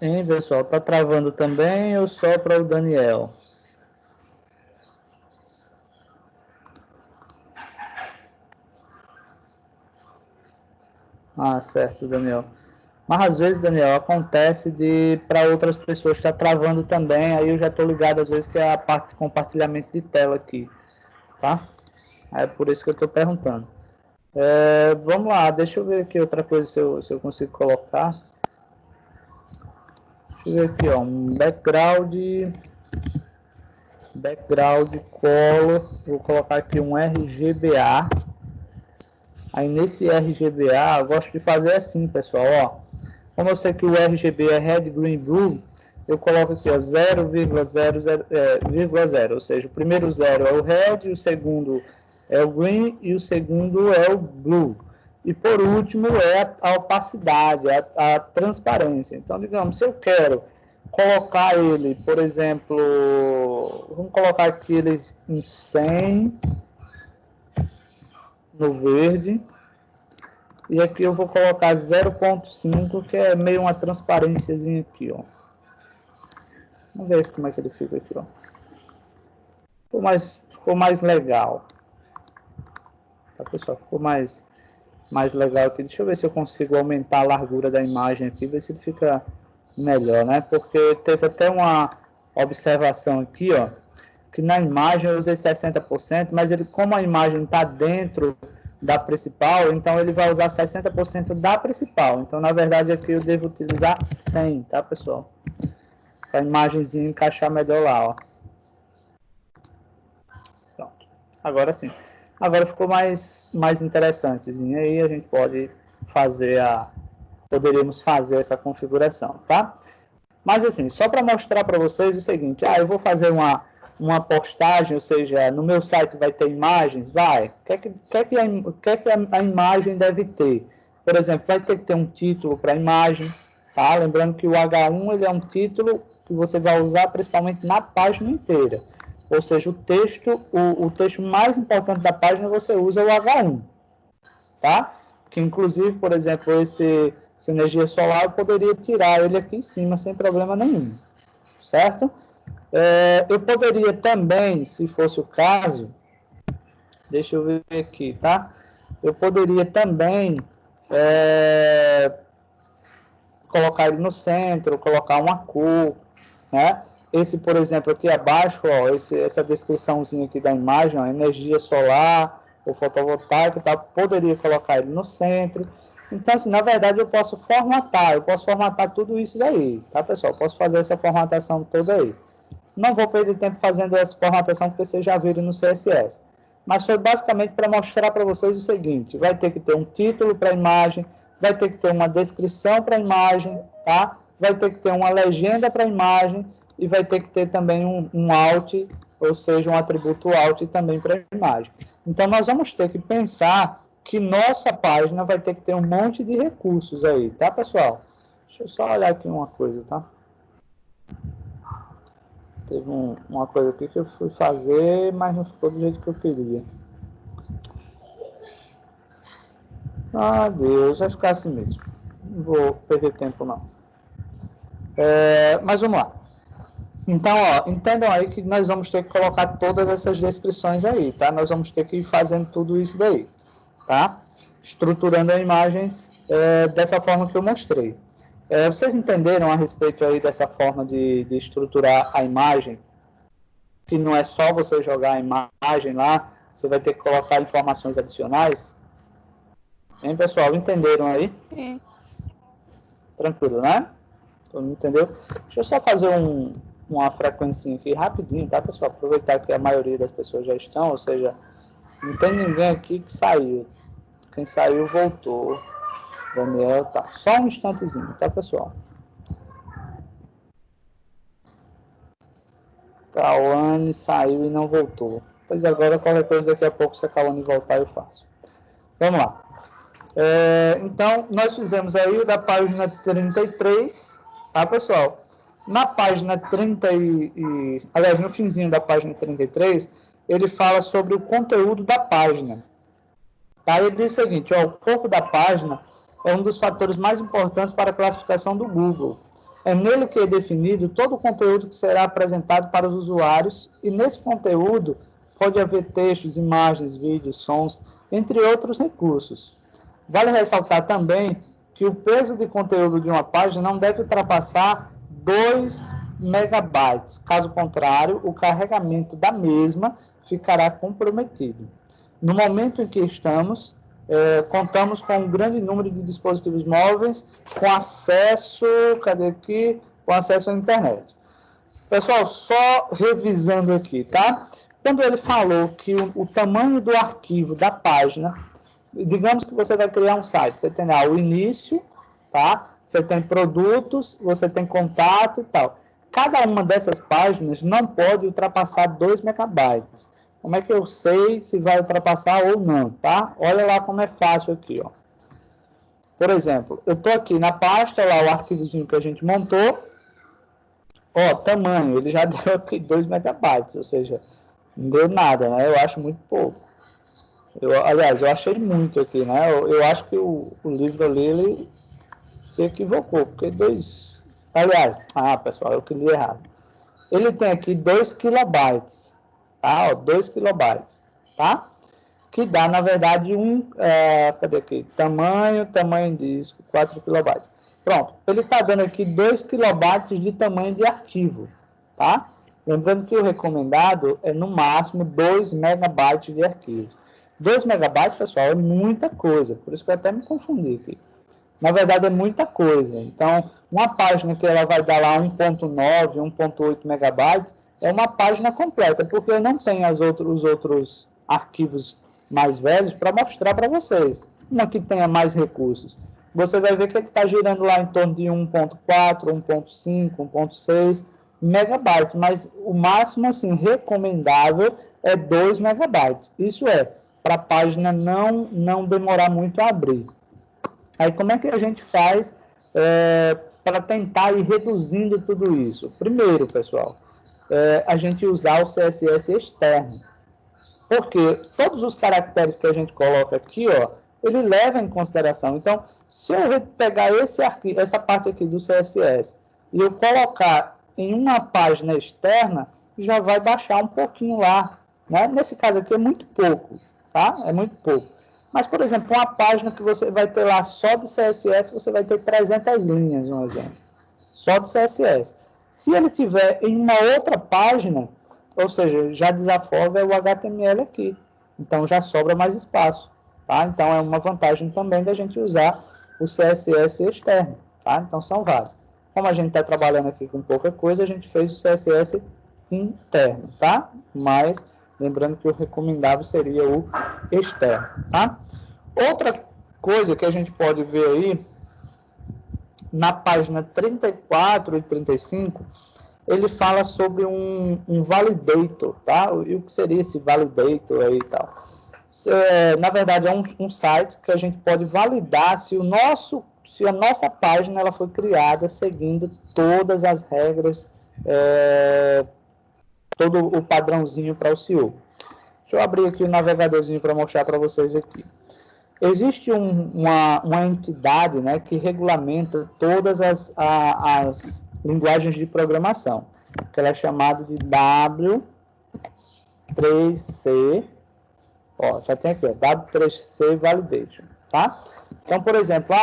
Hein, pessoal? Tá travando também ou só para o Daniel? Ah, certo, Daniel. Mas às vezes, Daniel, acontece para outras pessoas estar travando também, aí eu já estou ligado às vezes que é a parte de compartilhamento de tela aqui, tá? É por isso que eu estou perguntando. Vamos lá, deixa eu ver aqui outra coisa se eu consigo colocar. Deixa eu ver aqui, ó, um background color, vou colocar aqui um RGBA. Aí nesse RGBA, eu gosto de fazer assim, pessoal, ó. Como eu sei que o RGB é Red, Green, Blue, eu coloco aqui, ó, 0,0, ou seja, o primeiro 0 é o Red, o segundo é o Green e o segundo é o Blue. E por último é a opacidade, a transparência. Então, digamos, se eu quero colocar ele, por exemplo, vamos colocar aqui ele em 100 no verde. E aqui eu vou colocar 0,5, que é meio uma transparênciazinha aqui, ó. Vamos ver como é que ele fica aqui, ó. Ficou mais legal. Tá, pessoal? Ficou mais legal aqui. Deixa eu ver se eu consigo aumentar a largura da imagem aqui, ver se ele fica melhor, né? Porque teve até uma observação aqui, ó, que na imagem eu usei 60%, mas como a imagem está dentro da principal, então ele vai usar 60% da principal. Então, na verdade, aqui eu devo utilizar 100, tá, pessoal? Para a imagenzinha encaixar melhor lá, ó. Pronto. Agora sim. Agora ficou mais interessantezinho. Aí a gente pode fazer poderíamos fazer essa configuração, tá? Mas assim, só para mostrar para vocês o seguinte, eu vou fazer uma postagem, ou seja, no meu site vai ter imagens, vai. O que é que a imagem deve ter? Por exemplo, vai ter que ter um título para a imagem, tá? Lembrando que o H1 ele é um título que você vai usar principalmente na página inteira. Ou seja, o texto mais importante da página você usa o H1, tá? Que inclusive, por exemplo, essa energia solar eu poderia tirar ele aqui em cima sem problema nenhum, certo? Eu poderia também, se fosse o caso, deixa eu ver aqui, tá? Eu poderia também colocar ele no centro, colocar uma cor, né? Esse, por exemplo, aqui abaixo, ó, essa descriçãozinha aqui da imagem, ó, energia solar ou fotovoltaica, tá? Poderia colocar ele no centro. Então, assim, na verdade, eu posso formatar tudo isso daí, tá, pessoal? Eu posso fazer essa formatação toda aí. Não vou perder tempo fazendo essa formatação, porque vocês já viram no CSS. Mas foi basicamente para mostrar para vocês o seguinte, vai ter que ter um título para a imagem, vai ter que ter uma descrição para a imagem, tá? Vai ter que ter uma legenda para a imagem e vai ter que ter também um alt, ou seja, um atributo alt também para a imagem. Então, nós vamos ter que pensar que nossa página vai ter que ter um monte de recursos aí, tá, pessoal? Deixa eu só olhar aqui uma coisa, tá? Teve uma coisa aqui que eu fui fazer, mas não ficou do jeito que eu queria. Deus, vai ficar assim mesmo. Não vou perder tempo, não. Mas vamos lá. Então, ó, entendam aí que nós vamos ter que colocar todas essas descrições aí, tá? Nós vamos ter que ir fazendo tudo isso daí, tá? Estruturando a imagem dessa forma que eu mostrei. Vocês entenderam a respeito aí dessa forma de estruturar a imagem? Que não é só você jogar a imagem lá, você vai ter que colocar informações adicionais? Hein, pessoal? Entenderam aí? Sim. Tranquilo, né? Todo mundo entendeu? Deixa eu só fazer uma frequência aqui rapidinho, tá, pessoal? Aproveitar que a maioria das pessoas já estão, ou seja, não tem ninguém aqui que saiu. Quem saiu voltou. Daniel, tá. Só um instantezinho, tá, pessoal? Cauane saiu e não voltou. Pois agora, qualquer coisa, daqui a pouco, se a Cauane voltar, eu faço. Vamos lá. Então, nós fizemos aí o da página 33, tá, pessoal? Na página 30 aliás, no finzinho da página 33, ele fala sobre o conteúdo da página. Tá? Ele diz o seguinte, ó, o corpo da página é um dos fatores mais importantes para a classificação do Google. É nele que é definido todo o conteúdo que será apresentado para os usuários, e nesse conteúdo pode haver textos, imagens, vídeos, sons, entre outros recursos. Vale ressaltar também que o peso de conteúdo de uma página não deve ultrapassar 2 megabytes. Caso contrário, o carregamento da mesma ficará comprometido. No momento em que estamos, contamos com um grande número de dispositivos móveis com acesso, com acesso à internet. Pessoal, só revisando aqui, tá? Quando ele falou que o tamanho do arquivo da página, digamos que você vai criar um site, você tem lá o início, tá? Você tem produtos, você tem contato e tal. Cada uma dessas páginas não pode ultrapassar 2 megabytes. Como é que eu sei se vai ultrapassar ou não, tá? Olha lá como é fácil aqui, ó. Por exemplo, eu estou aqui na pasta, lá o arquivozinho que a gente montou. Ó, tamanho, ele já deu aqui 2 megabytes, ou seja, não deu nada, né? Eu acho muito pouco. Aliás, eu achei muito aqui, né? Eu acho que o livro ali, ele se equivocou, porque Aliás, pessoal, eu que li errado. Ele tem aqui 2 kilobytes, tá? Ó, 2 kilobytes, tá? Que dá, na verdade, cadê aqui? Tamanho disco, 4 kilobytes. Pronto, ele está dando aqui 2 kilobytes de tamanho de arquivo, tá? Lembrando que o recomendado é, no máximo, 2 megabytes de arquivo. 2 megabytes, pessoal, é muita coisa, por isso que eu até me confundi aqui. Na verdade, é muita coisa. Então, uma página que ela vai dar lá 1.9, 1.8 megabytes, é uma página completa, porque eu não tenho os outros arquivos mais velhos para mostrar para vocês. Uma que tenha mais recursos. você vai ver que ele está girando lá em torno de 1.4, 1.5, 1.6 megabytes, mas o máximo assim recomendável é 2 megabytes. Isso é, para a página não demorar muito a abrir. Aí como é que a gente faz para tentar ir reduzindo tudo isso? Primeiro, pessoal, a gente usar o CSS externo. Porque todos os caracteres que a gente coloca aqui, ó, ele leva em consideração. Então, se eu pegar esse arquivo, essa parte aqui do CSS e eu colocar em uma página externa, já vai baixar um pouquinho lá. Né? Nesse caso aqui é muito pouco, tá? É muito pouco. Mas, por exemplo, uma página que você vai ter lá só de CSS, você vai ter 300 linhas, um exemplo. Só de CSS. Se ele tiver em uma outra página, ou seja, já desafoga o HTML aqui. Então, já sobra mais espaço. Tá? Então, é uma vantagem também da gente usar o CSS externo. Tá? Então, são vários. Como a gente está trabalhando aqui com pouca coisa, a gente fez o CSS interno. Tá? Mas, lembrando que o recomendável seria o externo. Tá? Outra coisa que a gente pode ver aí, na página 34 e 35, ele fala sobre um validator, tá? E o que seria esse validator aí e tal? Na verdade, é um site que a gente pode validar se a nossa página ela foi criada seguindo todas as regras, todo o padrãozinho para o SEO. Deixa eu abrir aqui o navegadorzinho para mostrar para vocês aqui. Existe uma entidade, né, que regulamenta todas as linguagens de programação, que ela é chamada de W3C, ó, já tem aqui, ó, W3C Validation, tá? Então, por exemplo,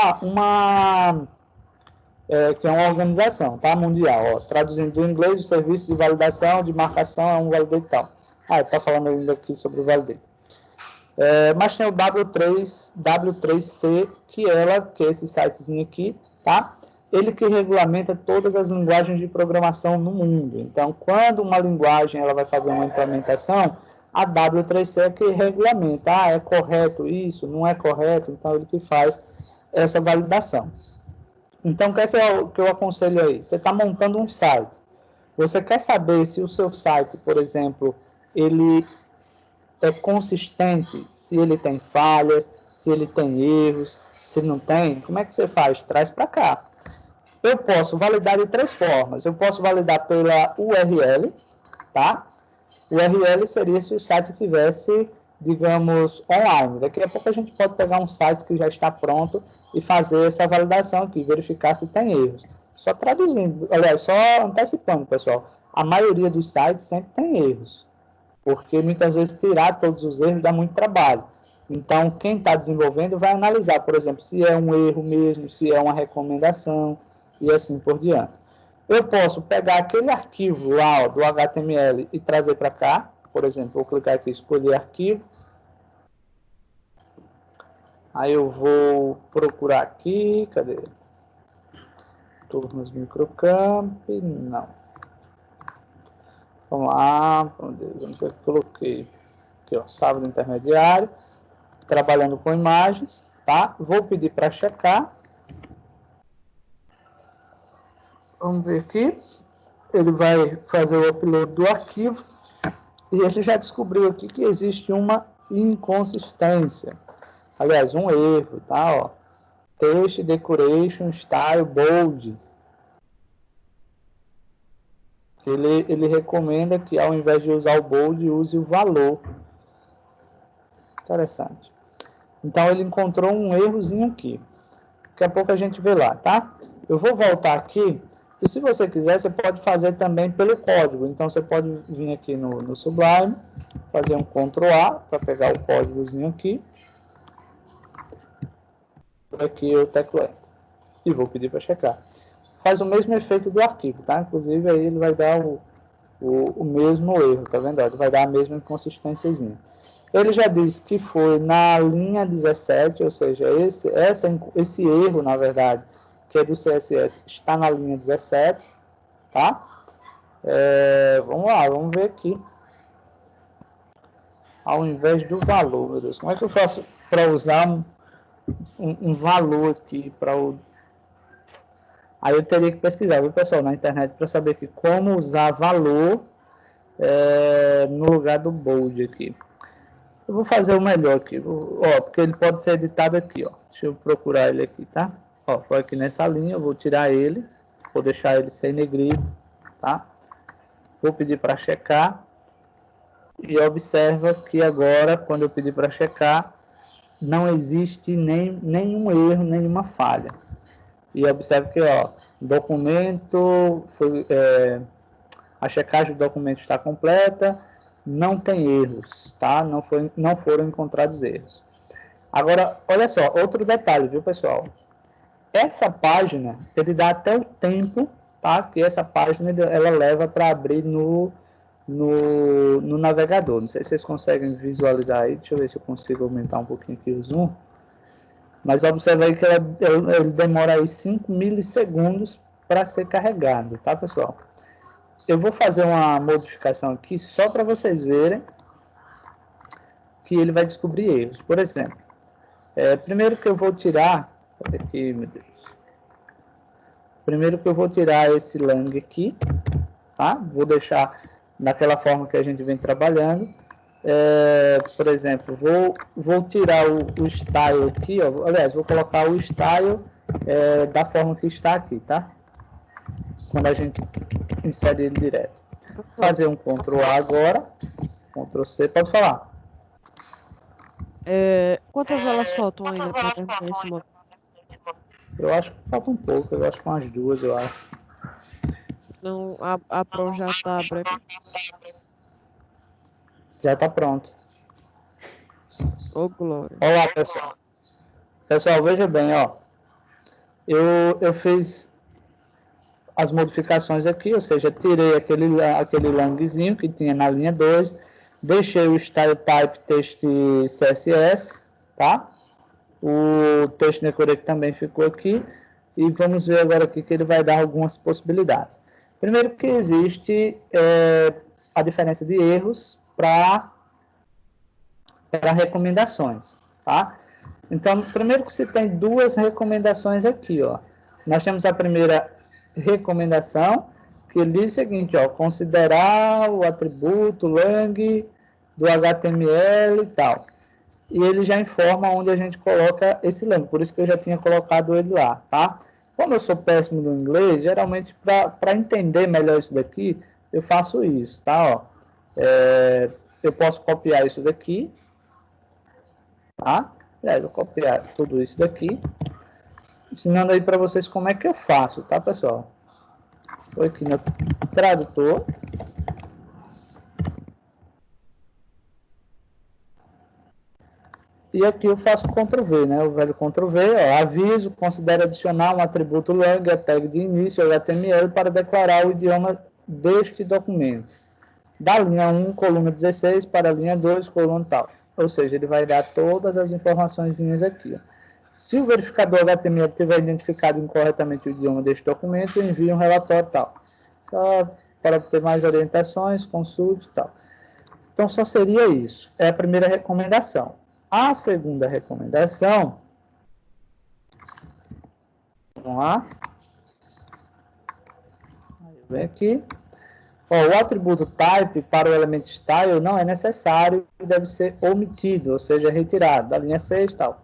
que é uma organização, tá, mundial, ó, traduzindo do inglês, o serviço de validação, de marcação é um validator e tal. Está falando ainda aqui sobre o validator. Mas tem o W3C, que é esse sitezinho aqui, tá? Ele que regulamenta todas as linguagens de programação no mundo. Então, quando uma linguagem ela vai fazer uma implementação, a W3C é que regulamenta. É correto isso? Não é correto? Então, ele que faz essa validação. Então, o que é que eu aconselho aí? Você está montando um site. Você quer saber se o seu site, por exemplo, ele é consistente, se ele tem falhas, se ele tem erros, se não tem, como é que você faz? Traz para cá. Eu posso validar de 3 formas. Eu posso validar pela URL, tá? O URL seria se o site tivesse, digamos, online. Daqui a pouco a gente pode pegar um site que já está pronto e fazer essa validação aqui, verificar se tem erros. Só traduzindo, aliás, só antecipando, pessoal. A maioria dos sites sempre tem erros, porque muitas vezes tirar todos os erros dá muito trabalho. Então, quem está desenvolvendo vai analisar, por exemplo, se é um erro mesmo, se é uma recomendação, e assim por diante. Eu posso pegar aquele arquivo lá, ó, do HTML e trazer para cá. Por exemplo, vou clicar aqui, escolher arquivo. Aí eu vou procurar aqui, cadê? Turmas microcamp, não. Vamos lá, onde eu coloquei aqui, ó, sábado intermediário, trabalhando com imagens, tá? Vou pedir para checar. Vamos ver aqui. Ele vai fazer o upload do arquivo e ele já descobriu aqui que existe uma inconsistência. Aliás, um erro, tá? Ó, text, decoration, style, bold. Ele recomenda que ao invés de usar o bold, use o valor. Interessante. Então ele encontrou um errozinho aqui. Daqui a pouco a gente vê lá, tá? Eu vou voltar aqui. E se você quiser, você pode fazer também pelo código. Então, você pode vir aqui no Sublime, fazer um Ctrl A para pegar o códigozinho aqui. Aqui eu teclo Enter. E vou pedir para checar. Faz o mesmo efeito do arquivo, tá? Inclusive, aí ele vai dar o mesmo erro, tá vendo? Ele vai dar a mesma inconsistênciazinha. Ele já disse que foi na linha 17, ou seja, esse erro, na verdade, que é do CSS, está na linha 17, tá? Vamos lá, vamos ver aqui. Ao invés do valor, meu Deus, como é que eu faço para usar um valor aqui para o... Aí eu teria que pesquisar, viu, pessoal, na internet para saber aqui como usar valor no lugar do bold aqui. Eu vou fazer o melhor aqui, ó, porque ele pode ser editado aqui, ó. Deixa eu procurar ele aqui, tá? Ó, foi aqui nessa linha, eu vou tirar ele, vou deixar ele sem negrito, tá? Vou pedir para checar e observa que agora, quando eu pedir para checar, não existe nenhum erro, nenhuma falha. E observe que, ó, documento, a checagem do documento está completa, não tem erros, tá? Não foram encontrados erros. Agora, olha só, outro detalhe, viu, pessoal? Essa página, ele dá até o tempo, tá? Que essa página, ela leva para abrir no navegador. Não sei se vocês conseguem visualizar aí. Deixa eu ver se eu consigo aumentar um pouquinho aqui o zoom. Mas observe aí que ele demora aí 5 milissegundos para ser carregado, tá, pessoal? Eu vou fazer uma modificação aqui só para vocês verem que ele vai descobrir erros. Por exemplo, primeiro que eu vou tirar... Aqui, meu Deus. Primeiro que eu vou tirar esse lang aqui, tá? Vou deixar daquela forma que a gente vem trabalhando. Por exemplo, vou tirar o style aqui, ó. Aliás, vou colocar o style da forma que está aqui, tá? Quando a gente insere ele direto. Fazer um Ctrl A agora, Ctrl C, pode falar. Quantas elas faltam ainda para terminar esse módulo? Eu acho que falta um pouco, eu acho que umas 2, eu acho. Não, a Pro já tá breve. Já está pronto. Ô, glória. Olá, pessoal. Pessoal, veja bem, ó. Eu fiz as modificações aqui, ou seja, tirei aquele langzinho que tinha na linha 2, deixei o style type text CSS, tá? O texto decorate também ficou aqui, e vamos ver agora aqui que ele vai dar algumas possibilidades. Primeiro que existe a diferença de erros para recomendações, tá? Então, primeiro que se tem 2 recomendações aqui, ó. Nós temos a primeira recomendação, que ele diz o seguinte, ó, considerar o atributo lang do HTML e tal. E ele já informa onde a gente coloca esse lang, por isso que eu já tinha colocado ele lá, tá? Como eu sou péssimo no inglês, geralmente para entender melhor isso daqui, eu faço isso, tá? Ó, eu posso copiar isso daqui, tá? Eu vou copiar tudo isso daqui, ensinando aí para vocês como é que eu faço, tá, pessoal? Vou aqui no tradutor. E aqui eu faço Ctrl V, né? O velho Ctrl V, ó, aviso, considere adicionar um atributo lang, a tag de início, HTML, para declarar o idioma deste documento. Da linha 1, coluna 16, para a linha 2, coluna tal. Ou seja, ele vai dar todas as informações aqui, ó. Se o verificador HTML tiver identificado incorretamente o idioma deste documento, envie um relatório tal. Só para obter mais orientações, consulte e tal. Então, só seria isso. É a primeira recomendação. A segunda recomendação, vamos lá, vem aqui, ó, o atributo type para o elemento style não é necessário e deve ser omitido, ou seja, retirado, da linha 6 e tal.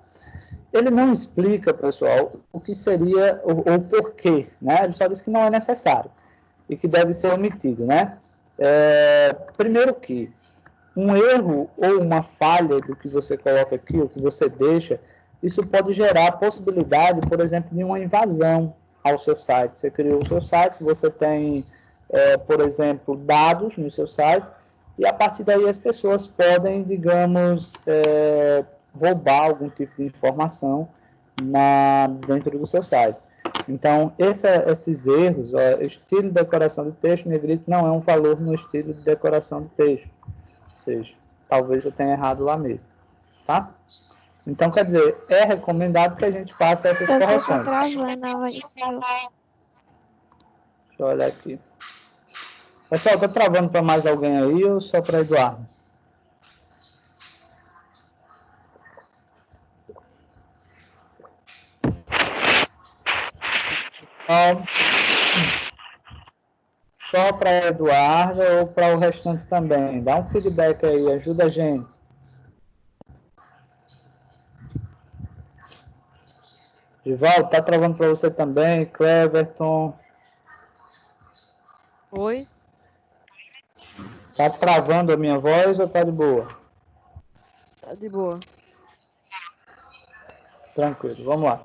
Ele não explica, pessoal, o que seria, ou porquê, né? Ele só diz que não é necessário e que deve ser omitido, né? Primeiro que um erro ou uma falha do que você coloca aqui, ou que você deixa, isso pode gerar a possibilidade, por exemplo, de uma invasão ao seu site. Você criou o seu site, você tem, por exemplo, dados no seu site, e a partir daí as pessoas podem, digamos, roubar algum tipo de informação dentro do seu site. Então, esses erros, ó, estilo de decoração de texto, negrito não é um valor no estilo de decoração de texto. Ou seja, talvez eu tenha errado lá mesmo, tá? Então, quer dizer, é recomendado que a gente faça essas correções. Deixa eu olhar aqui. Pessoal, tá travando para mais alguém aí ou só para Eduardo? só para a Eduarda ou para o restante também? Dá um feedback aí, ajuda a gente. Givaldo, tá travando para você também, Cleverton. Oi? Tá travando a minha voz ou tá de boa? Tá de boa. Tranquilo, vamos lá.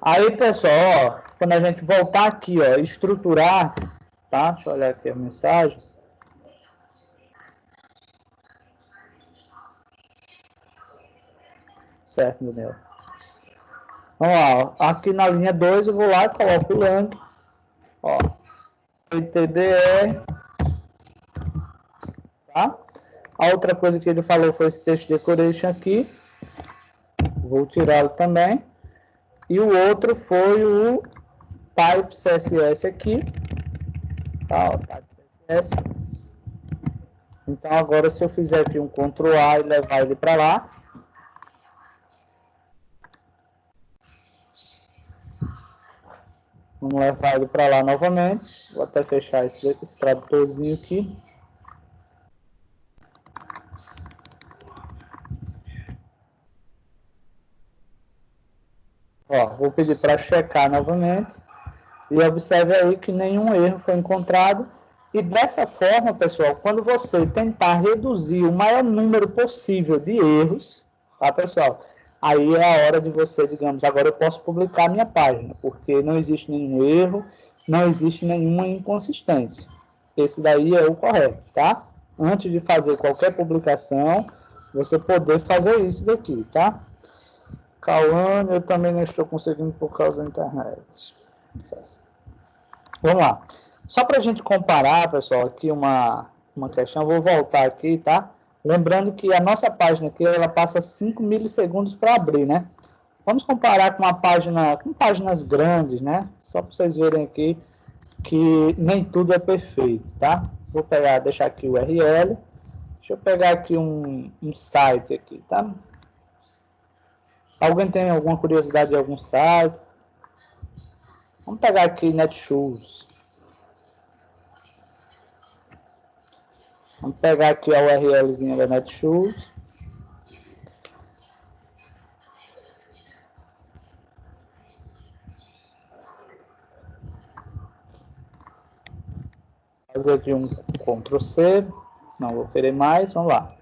Aí, pessoal, ó, quando a gente voltar aqui, ó, estruturar, tá? Deixa eu olhar aqui as mensagens. Certo, Daniel. Vamos lá, ó. Aqui na linha 2 eu vou lá e coloco o lang, ó, PTBE, tá? A outra coisa que ele falou foi esse text decoration aqui, vou tirá-lo também. E o outro foi o type CSS aqui, tá? Ó, type CSS. Então agora se eu fizer aqui um Ctrl A e levar ele para lá, vamos levar ele para lá novamente. Vou até fechar esse tradutorzinho aqui. Ó, vou pedir para checar novamente. E observe aí que nenhum erro foi encontrado. E dessa forma, pessoal, quando você tentar reduzir o maior número possível de erros, tá, pessoal? Aí é a hora de você, digamos, agora eu posso publicar a minha página, porque não existe nenhum erro, não existe nenhuma inconsistência. Esse daí é o correto, tá? Antes de fazer qualquer publicação, você poder fazer isso daqui, tá? Cauane, eu também não estou conseguindo por causa da internet. Certo. Vamos lá. Só para a gente comparar, pessoal, aqui uma questão, vou voltar aqui, tá? Lembrando que a nossa página aqui, ela passa 5 milissegundos para abrir, né? Vamos comparar com uma página, com páginas grandes, né? Só para vocês verem aqui que nem tudo é perfeito, tá? Vou pegar, deixar aqui o URL. Deixa eu pegar aqui um site aqui, tá? Alguém tem alguma curiosidade de algum site? Vamos pegar aqui Netshoes. Vamos pegar aqui a URLzinha da Netshoes. Fazer aqui um Ctrl C. Não vou querer mais. Vamos lá.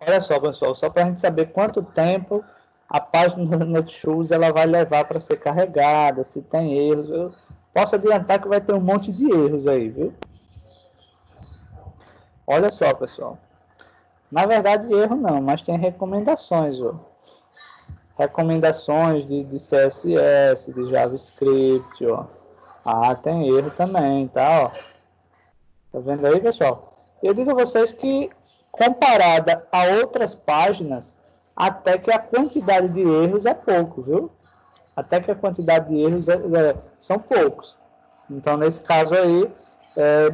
Olha só, pessoal. Só para a gente saber quanto tempo a página da Netshoes ela vai levar para ser carregada, se tem erros. Eu posso adiantar que vai ter um monte de erros aí, viu? Olha só, pessoal. Na verdade, erro não, mas tem recomendações, ó. Recomendações de CSS, de JavaScript, ó. Ah, tem erro também, tá, ó. Tá vendo aí, pessoal? Eu digo a vocês que, comparada a outras páginas, até que a quantidade de erros é pouco, viu? Até que a quantidade de erros são poucos. Então, nesse caso aí,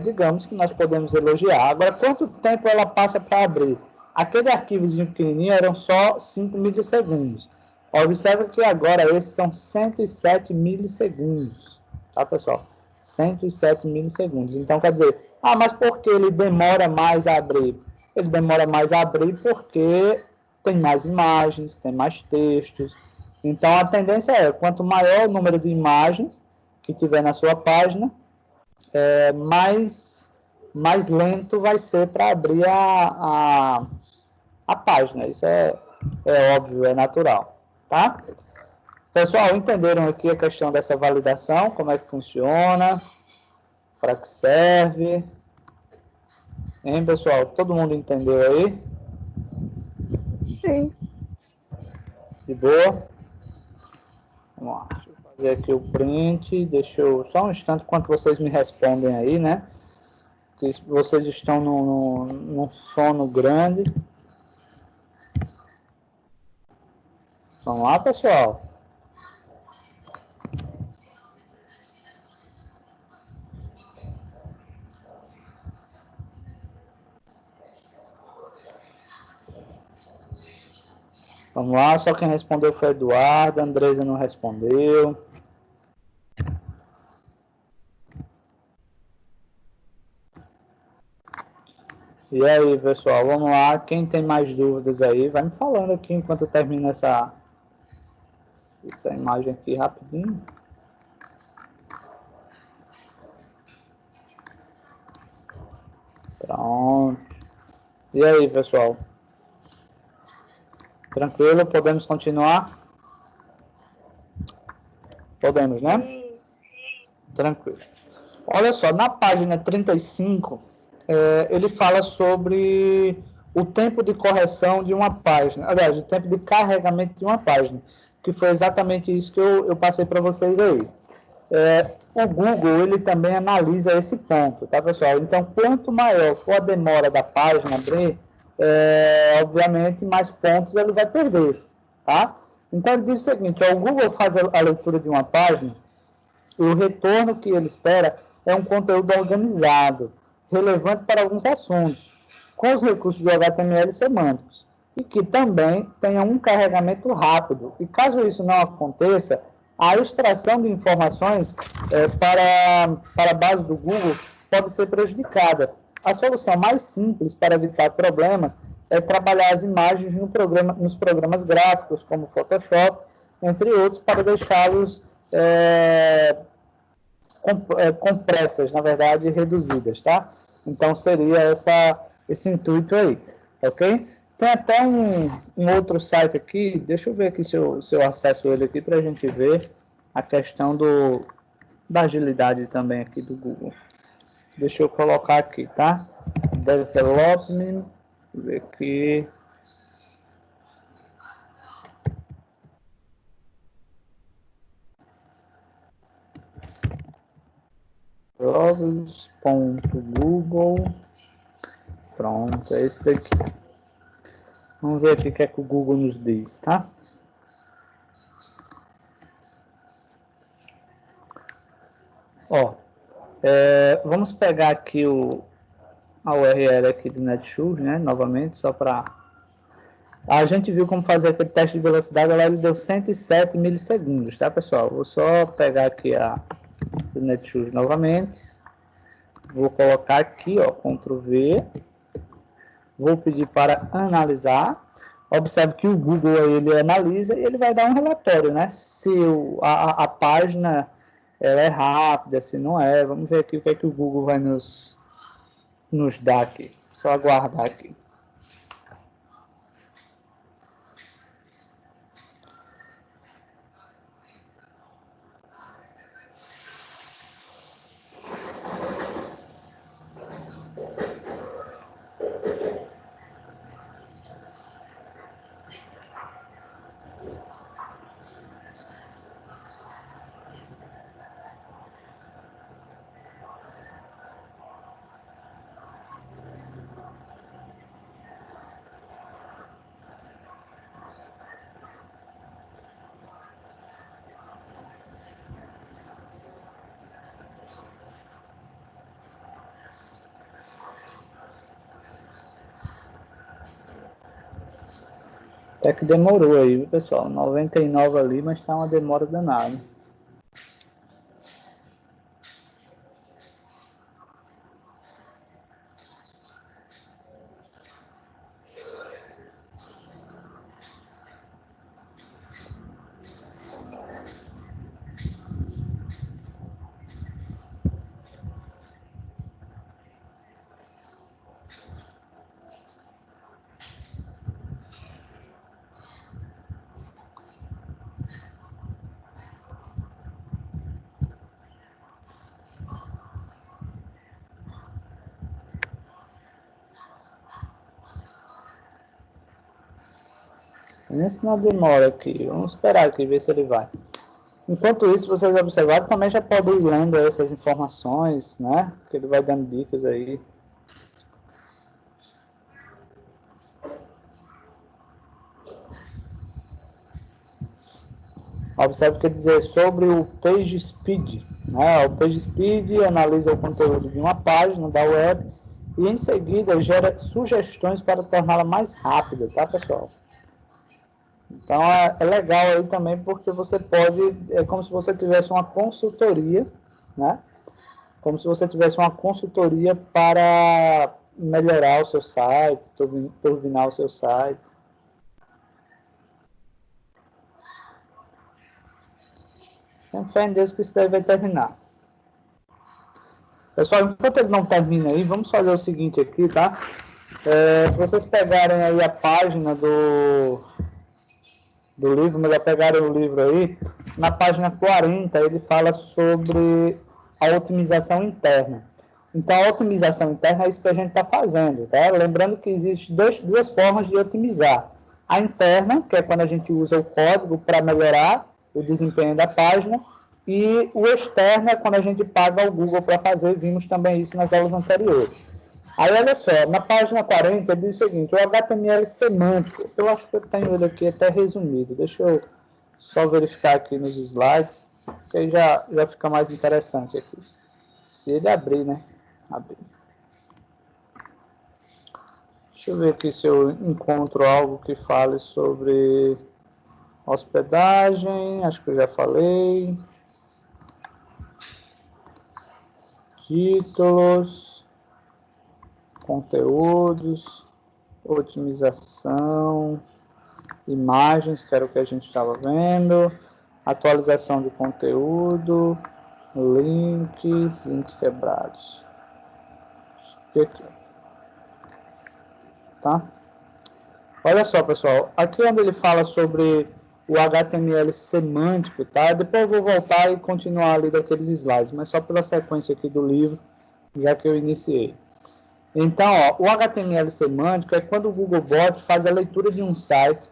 digamos que nós podemos elogiar. Agora, quanto tempo ela passa para abrir? Aquele arquivozinho pequenininho eram só 5 milissegundos. Observe que agora esses são 107 milissegundos. Tá, pessoal? 107 milissegundos. Então, quer dizer, mas por que ele demora mais a abrir? Ele demora mais a abrir porque tem mais imagens, tem mais textos. Então, a tendência é, quanto maior o número de imagens que tiver na sua página, mais lento vai ser para abrir a página. Isso é óbvio, é natural, tá? Pessoal, entenderam aqui a questão dessa validação, como é que funciona, para que serve? Hein, pessoal? Todo mundo entendeu aí? Sim. De boa? Vamos lá, deixa eu fazer aqui o print, deixa eu só um instante enquanto vocês me respondem aí, né? Que vocês estão num sono grande. Vamos lá, pessoal. Vamos lá, só quem respondeu foi Eduardo, a Andresa não respondeu. E aí, pessoal, vamos lá. Quem tem mais dúvidas aí, vai me falando aqui enquanto eu termino essa imagem aqui rapidinho. Pronto. E aí, pessoal? Tranquilo? Podemos continuar? Podemos, né? Tranquilo. Olha só, na página 35, ele fala sobre o tempo de correção de uma página, aliás, o tempo de carregamento de uma página, que foi exatamente isso que eu passei para vocês aí. O Google, ele também analisa esse ponto, tá, pessoal? Então, quanto maior for a demora da página abrir, obviamente, mais pontos ele vai perder, tá? Então, ele diz o seguinte, o Google faz a leitura de uma página, e o retorno que ele espera é um conteúdo organizado, relevante para alguns assuntos, com os recursos do HTML semânticos, e que também tenha um carregamento rápido. E caso isso não aconteça, a extração de informações para a base do Google pode ser prejudicada. A solução mais simples para evitar problemas é trabalhar as imagens nos programas gráficos, como Photoshop, entre outros, para deixá-los compressas, na verdade, reduzidas, tá? Então, seria esse intuito aí, ok? Tem até um outro site aqui, deixa eu ver aqui se eu acesso ele aqui para a gente ver a questão da agilidade também aqui do Google. Deixa eu colocar aqui, tá? Development, ver aqui. Jobs.google. Pronto, é esse daqui. Vamos ver aqui o que é que o Google nos diz, tá? Ó, vamos pegar aqui a URL aqui do Netshoes, né? Novamente, só para... A gente viu como fazer aquele teste de velocidade, lá ele deu 107 milissegundos, tá, pessoal? Vou só pegar aqui a do Netshoes novamente. Vou colocar aqui, ó, Ctrl V. Vou pedir para analisar. Observe que o Google aí, ele analisa e ele vai dar um relatório, né? Se a página ela é rápida, se não é. Vamos ver aqui o que é que o Google vai nos dar aqui. Só aguardar aqui. Até que demorou aí, viu, pessoal? 99 ali, mas tá uma demora danada. Nesse não demora aqui. Vamos esperar aqui, ver se ele vai. Enquanto isso, vocês observaram, também já podem ir lendo essas informações, né? Que ele vai dando dicas aí. Observe que ele diz sobre o Page Speed, né? O Page Speed analisa o conteúdo de uma página da web e, em seguida, gera sugestões para torná-la mais rápida, tá, pessoal? Então, é legal aí também, porque você pode, é como se você tivesse uma consultoria, né? Como se você tivesse uma consultoria para melhorar o seu site, turbinar o seu site. Tenho fé em Deus que isso daí vai terminar. Pessoal, enquanto ele não termina aí, vamos fazer o seguinte aqui, tá? Se vocês pegarem aí a página do livro, melhor pegarem o livro aí, na página 40 ele fala sobre a otimização interna. Então, a otimização interna é isso que a gente está fazendo, tá? Lembrando que existem duas formas de otimizar. A interna, que é quando a gente usa o código para melhorar o desempenho da página, e o externo é quando a gente paga ao Google para fazer, vimos também isso nas aulas anteriores. Aí, olha só, na página 40 diz o seguinte, o HTML semântico, eu acho que eu tenho ele aqui até resumido, deixa eu só verificar aqui nos slides, que aí já fica mais interessante aqui. Se ele abrir, né? Abrir. Deixa eu ver aqui se eu encontro algo que fale sobre hospedagem, acho que eu já falei. Títulos, conteúdos, otimização, imagens, que era o que a gente estava vendo, atualização de conteúdo, links quebrados. Aqui. Tá? Olha só, pessoal, aqui onde ele fala sobre o HTML semântico, tá? Depois eu vou voltar e continuar ali daqueles slides, mas só pela sequência aqui do livro, já que eu iniciei. Então, ó, o HTML semântico é quando o Googlebot faz a leitura de um site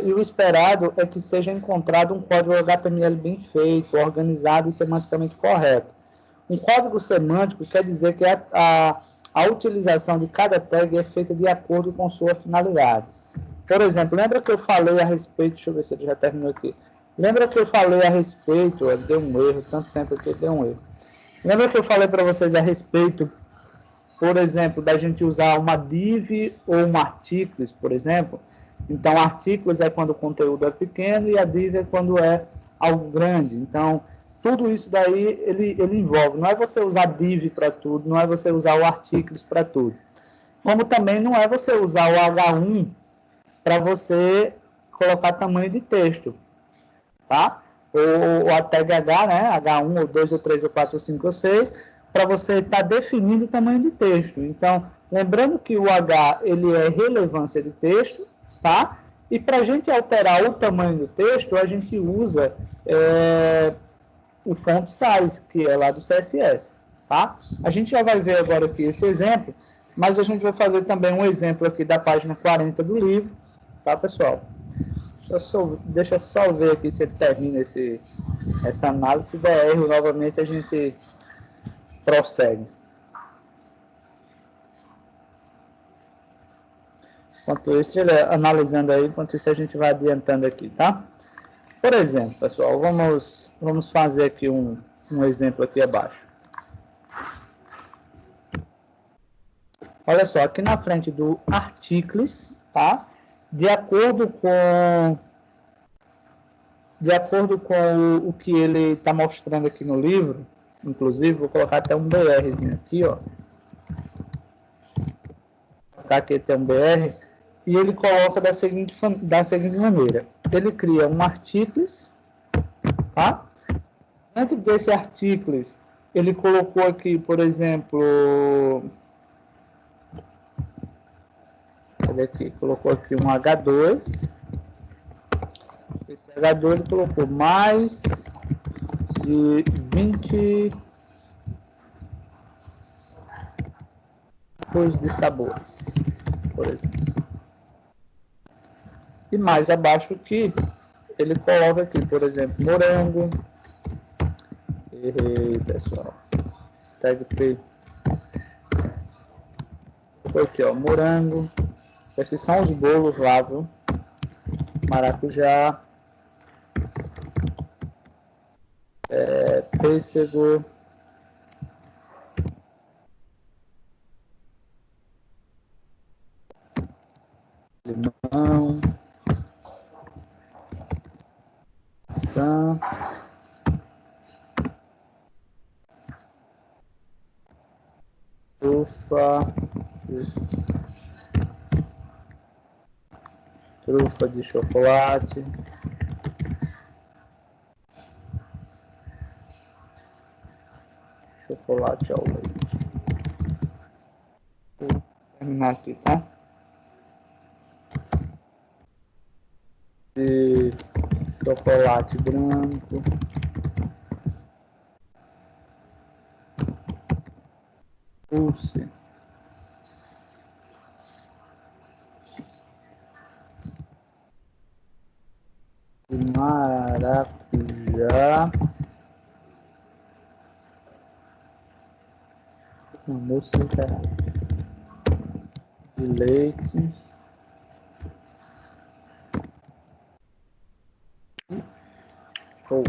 e o esperado é que seja encontrado um código HTML bem feito, organizado e semanticamente correto. Um código semântico quer dizer que a utilização de cada tag é feita de acordo com sua finalidade. Por exemplo, lembra que eu falei a respeito, deixa eu ver se ele já terminou aqui. Lembra que eu falei a respeito, deu um erro, tanto tempo aqui, deu um erro. Lembra que eu falei para vocês a respeito, por exemplo, da gente usar uma div ou um articles, por exemplo? Então, articles é quando o conteúdo é pequeno e a div é quando é algo grande. Então, tudo isso daí ele envolve. Não é você usar div para tudo, não é você usar o articles para tudo. Como também não é você usar o H1 para você colocar tamanho de texto, tá? Ou a tag H, né? H1, ou 2, ou 3, ou 4, ou 5, ou 6, para você estar definindo o tamanho de texto. Então, lembrando que o H, ele é relevância de texto, tá? E para a gente alterar o tamanho do texto, a gente usa o font size, que é lá do CSS, tá? A gente já vai ver agora aqui esse exemplo, mas a gente vai fazer também um exemplo aqui da página 40 do livro, tá, pessoal? Deixa eu só ver aqui se ele termina essa análise. Se der erro, novamente a gente prossegue. Enquanto isso, ele analisando aí, enquanto isso a gente vai adiantando aqui, tá? Por exemplo, pessoal, vamos fazer aqui um exemplo aqui abaixo. Olha só, aqui na frente do articles, tá? De acordo com o que ele está mostrando aqui no livro, inclusive, vou colocar até um BRzinho aqui, ó. Vou colocar aqui até um BR, e ele coloca da seguinte maneira. Ele cria um articles, tá? Dentro desse articles, ele colocou aqui, por exemplo... Cadê aqui? Colocou aqui um H2. Esse H2 ele colocou mais de 20 tipos de sabores, por exemplo. E mais abaixo aqui, ele coloca aqui, por exemplo, morango. Errei, pessoal. Tag P. Aqui, ó, morango. Aqui são os bolos lá, viu? Maracujá. Pêssego. Limão. Maçã. Ufa. Trufa de chocolate. Chocolate ao leite. Vou terminar aqui, tá? De chocolate branco. Pulse. De maracujá. Não, mousse de leite. Ou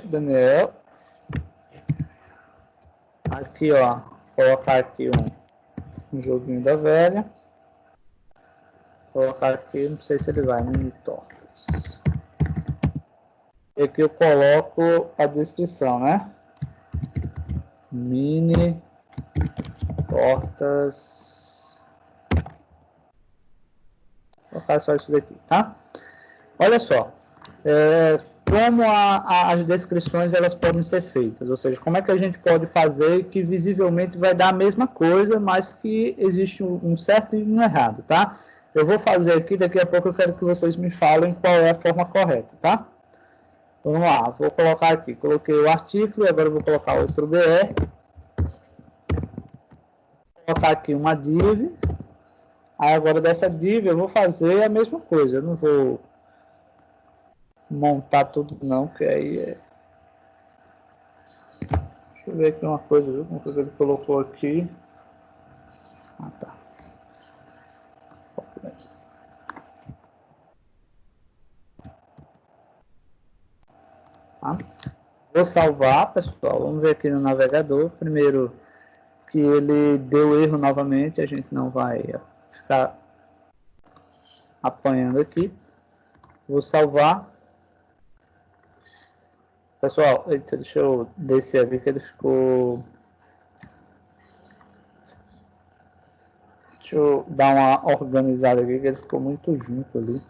Daniel. Aqui, ó. Colocar aqui um joguinho da velha. Colocar aqui, não sei se ele vai, mini tortas. E aqui eu coloco a descrição, né? Mini tortas. Vou colocar só isso daqui, tá? Olha só. Como as descrições elas podem ser feitas, ou seja, como é que a gente pode fazer que visivelmente vai dar a mesma coisa, mas que existe um certo e um errado, tá? Eu vou fazer aqui, daqui a pouco eu quero que vocês me falem qual é a forma correta, tá? Vamos lá, vou colocar aqui, coloquei o artigo, agora eu vou colocar outro BR. Vou colocar aqui uma div. Aí agora dessa div eu vou fazer a mesma coisa, eu não vou montar tudo não, que aí é... Deixa eu ver aqui uma coisa, viu? Uma coisa que ele colocou aqui. Ah, tá. Tá? Vou salvar, pessoal. Vamos ver aqui no navegador. Primeiro que ele deu erro novamente, a gente não vai ficar apanhando aqui. Vou salvar. Pessoal, deixa eu descer aqui que ele ficou... Deixa eu dar uma organizada aqui que ele ficou muito junto ali.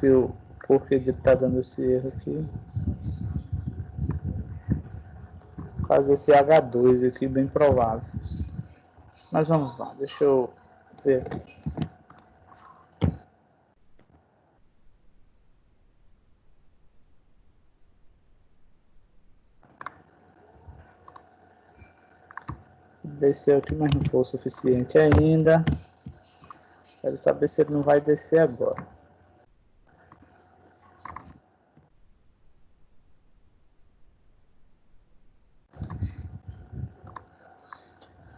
Viu por que ele está dando esse erro aqui? Por causa desse H2 aqui, bem provável. Mas vamos lá, deixa eu ver aqui. Desceu aqui, mas não foi o suficiente ainda. Quero saber se ele não vai descer agora.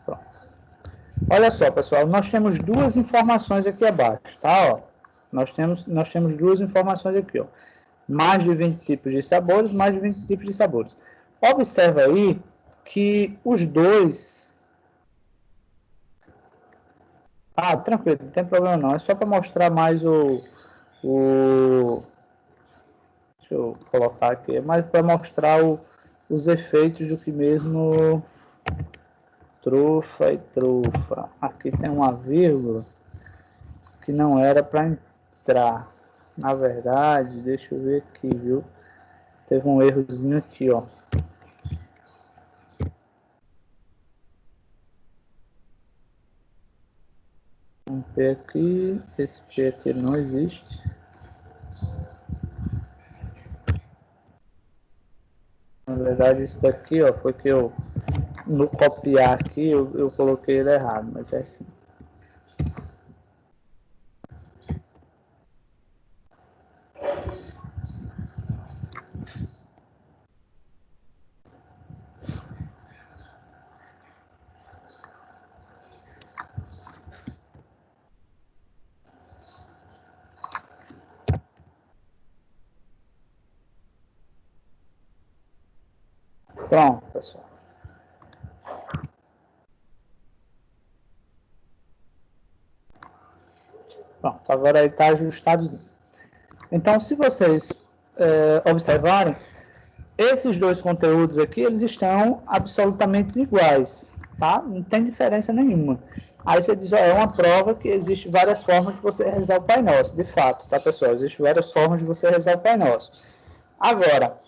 Pronto. Olha só, pessoal, nós temos duas informações aqui abaixo, tá? Ó, nós temos duas informações aqui, ó. Mais de 20 tipos de sabores, mais de 20 tipos de sabores. Observa aí que os dois... Ah, tranquilo, não tem problema não. É só para mostrar mais Deixa eu colocar aqui. É mais para mostrar os efeitos do que mesmo trufa e trufa. Aqui tem uma vírgula que não era para entrar. Na verdade, deixa eu ver aqui, viu? Teve um errozinho aqui, ó. Um P aqui, esse P aqui não existe. Na verdade, isso daqui, ó, foi que eu, no copiar aqui, eu coloquei ele errado, mas é assim. Pronto, pessoal. Pronto, agora ele está ajustado. Então, se vocês observarem, esses dois conteúdos aqui, eles estão absolutamente iguais, tá? Não tem diferença nenhuma. Aí você diz, ó, é uma prova que existe várias formas de você rezar o Pai Nosso. De fato, tá, pessoal? Existem várias formas de você rezar o Pai Nosso. Agora,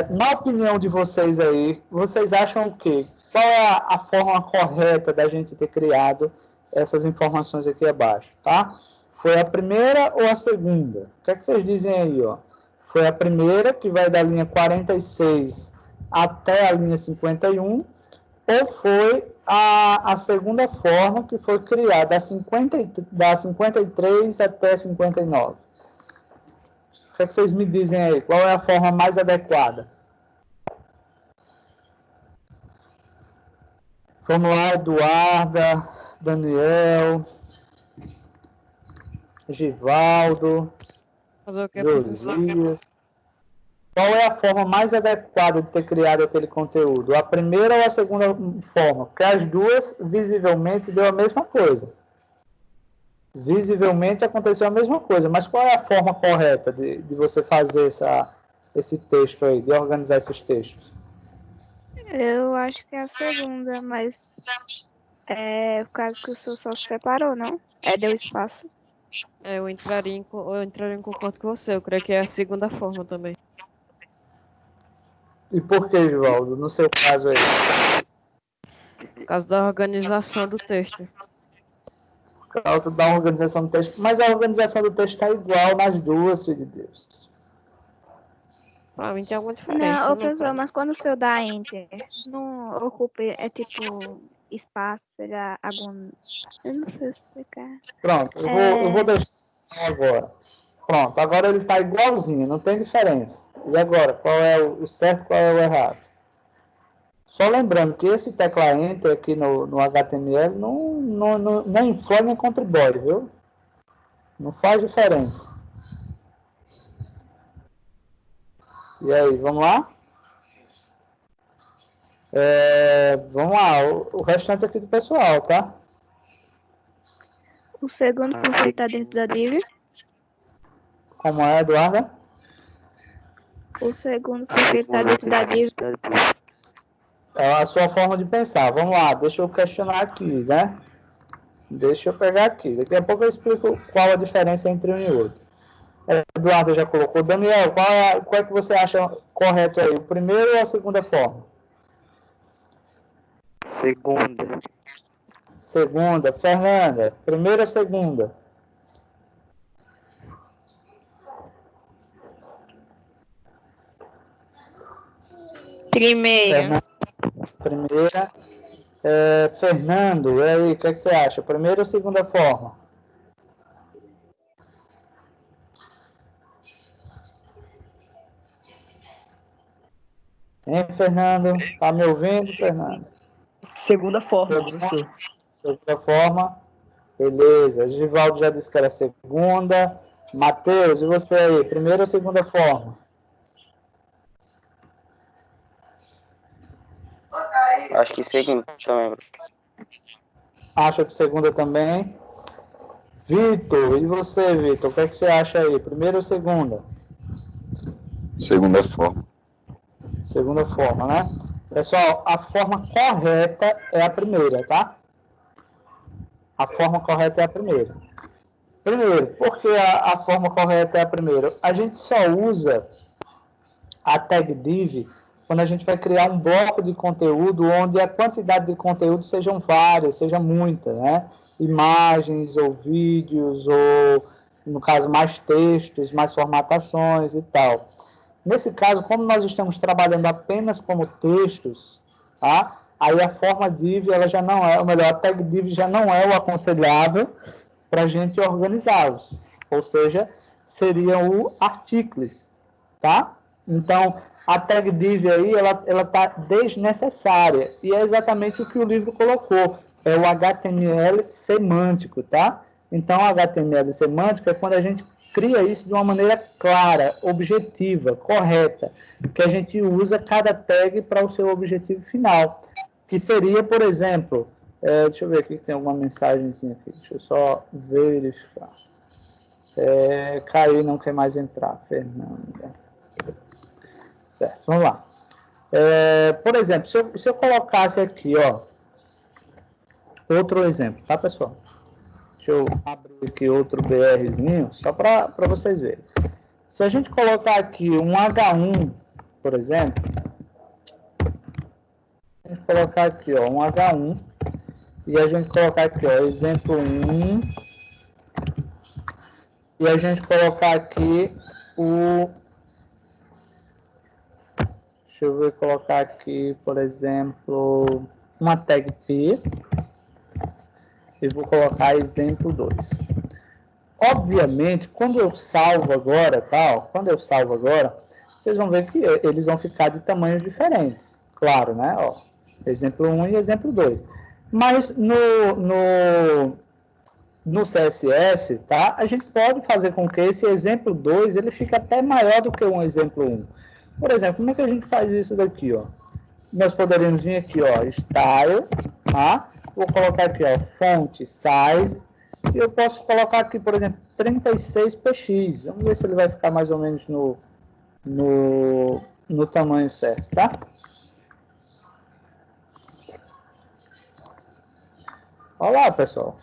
na opinião de vocês aí, vocês acham o quê? Qual é a forma correta da gente ter criado essas informações aqui abaixo, tá? Foi a primeira ou a segunda? O que é que vocês dizem aí, ó? Foi a primeira, que vai da linha 46 até a linha 51, ou foi a segunda forma, que foi criada da 53 até 59? O que é que vocês me dizem aí? Qual é a forma mais adequada? Vamos lá, Eduarda, Daniel, Givaldo, Josias. Qual é a forma mais adequada de ter criado aquele conteúdo? A primeira ou a segunda forma? Porque as duas, visivelmente, deu a mesma coisa. Visivelmente aconteceu a mesma coisa. Mas qual é a forma correta de você fazer esse texto aí, de organizar esses textos? Eu acho que é a segunda, mas é por causa que o senhor só se separou, não? Deu espaço. Eu entraria em concordo com você. Eu creio que é a segunda forma também. E por que, Givaldo? No seu caso aí? Por causa da organização do texto. Por causa da organização do texto. Mas a organização do texto está igual nas duas, filho de Deus. Pra mim tem alguma diferença. Não, professor, mas quando o senhor dá enter, não ocupa, tipo, espaço, será algum... Eu não sei explicar. Pronto, eu vou deixar agora. Pronto, agora ele está igualzinho, não tem diferença. E agora, qual é o certo e qual é o errado? Só lembrando que esse tecla enter aqui no HTML nem influi nem contribui, viu? Não faz diferença. E aí, vamos lá? Vamos lá, o restante aqui do pessoal, tá? O segundo porque está dentro da div. Como é, Eduarda? O segundo porque está dentro da div. É a sua forma de pensar. Vamos lá, deixa eu questionar aqui, né? Deixa eu pegar aqui. Daqui a pouco eu explico qual a diferença entre um e outro. Eduardo já colocou. Daniel, qual é que você acha correto aí? O primeiro ou a segunda forma? Segunda. Segunda. Fernanda, primeira ou segunda? Primeira. Primeira. Fernando, e aí, o que é que você acha? Primeira ou segunda forma? Hein, Fernando? Tá me ouvindo, Fernando? Segunda forma, professor. Segunda forma. Beleza. Givaldo já disse que era segunda. Matheus, e você aí? Primeira ou segunda forma? Acho que segunda também. Acha que segunda também? Vitor, e você, Vitor? O que é que você acha aí? Primeira ou segunda? Segunda forma. Segunda forma, né? Pessoal, a forma correta é a primeira, tá? A forma correta é a primeira. Primeiro, por que a forma correta é a primeira? A gente só usa a tag div quando a gente vai criar um bloco de conteúdo onde a quantidade de conteúdo sejam várias, seja muita, né? Imagens ou vídeos ou, no caso, mais textos, mais formatações e tal. Nesse caso, como nós estamos trabalhando apenas como textos, tá? Aí a forma div, ela já não é, ou melhor, a tag div já não é o aconselhável para a gente organizá-los. Ou seja, seriam o articles, tá? Então, a tag div aí, ela está desnecessária. E é exatamente o que o livro colocou. É o HTML semântico, tá? Então, o HTML semântico é quando a gente cria isso de uma maneira clara, objetiva, correta, que a gente usa cada tag para o seu objetivo final, que seria, por exemplo, deixa eu ver aqui que tem alguma mensagenzinha aqui, deixa eu só verificar. Caí, não quer mais entrar, Fernanda. Certo, vamos lá. Por exemplo, se eu colocasse aqui, ó, outro exemplo, tá, pessoal? Deixa eu abrir aqui outro BRzinho, só para vocês verem. Se a gente colocar aqui um H1, por exemplo, a gente colocar aqui, ó, um H1, e a gente colocar aqui, ó, exemplo 1, e a gente colocar aqui deixa eu ver, colocar aqui, por exemplo, uma tag P, e vou colocar exemplo 2. Obviamente, quando eu salvo agora, vocês vão ver que eles vão ficar de tamanhos diferentes. Claro, né? Ó, exemplo 1 e exemplo 2. Mas no CSS, tá? A gente pode fazer com que esse exemplo 2 ele fique até maior do que um exemplo 1. Por exemplo, como é que a gente faz isso daqui, ó? Nós poderíamos vir aqui, ó, style, tá? Vou colocar aqui, ó, font size, e eu posso colocar aqui, por exemplo, 36px. Vamos ver se ele vai ficar mais ou menos no tamanho certo, tá? Olha lá, pessoal.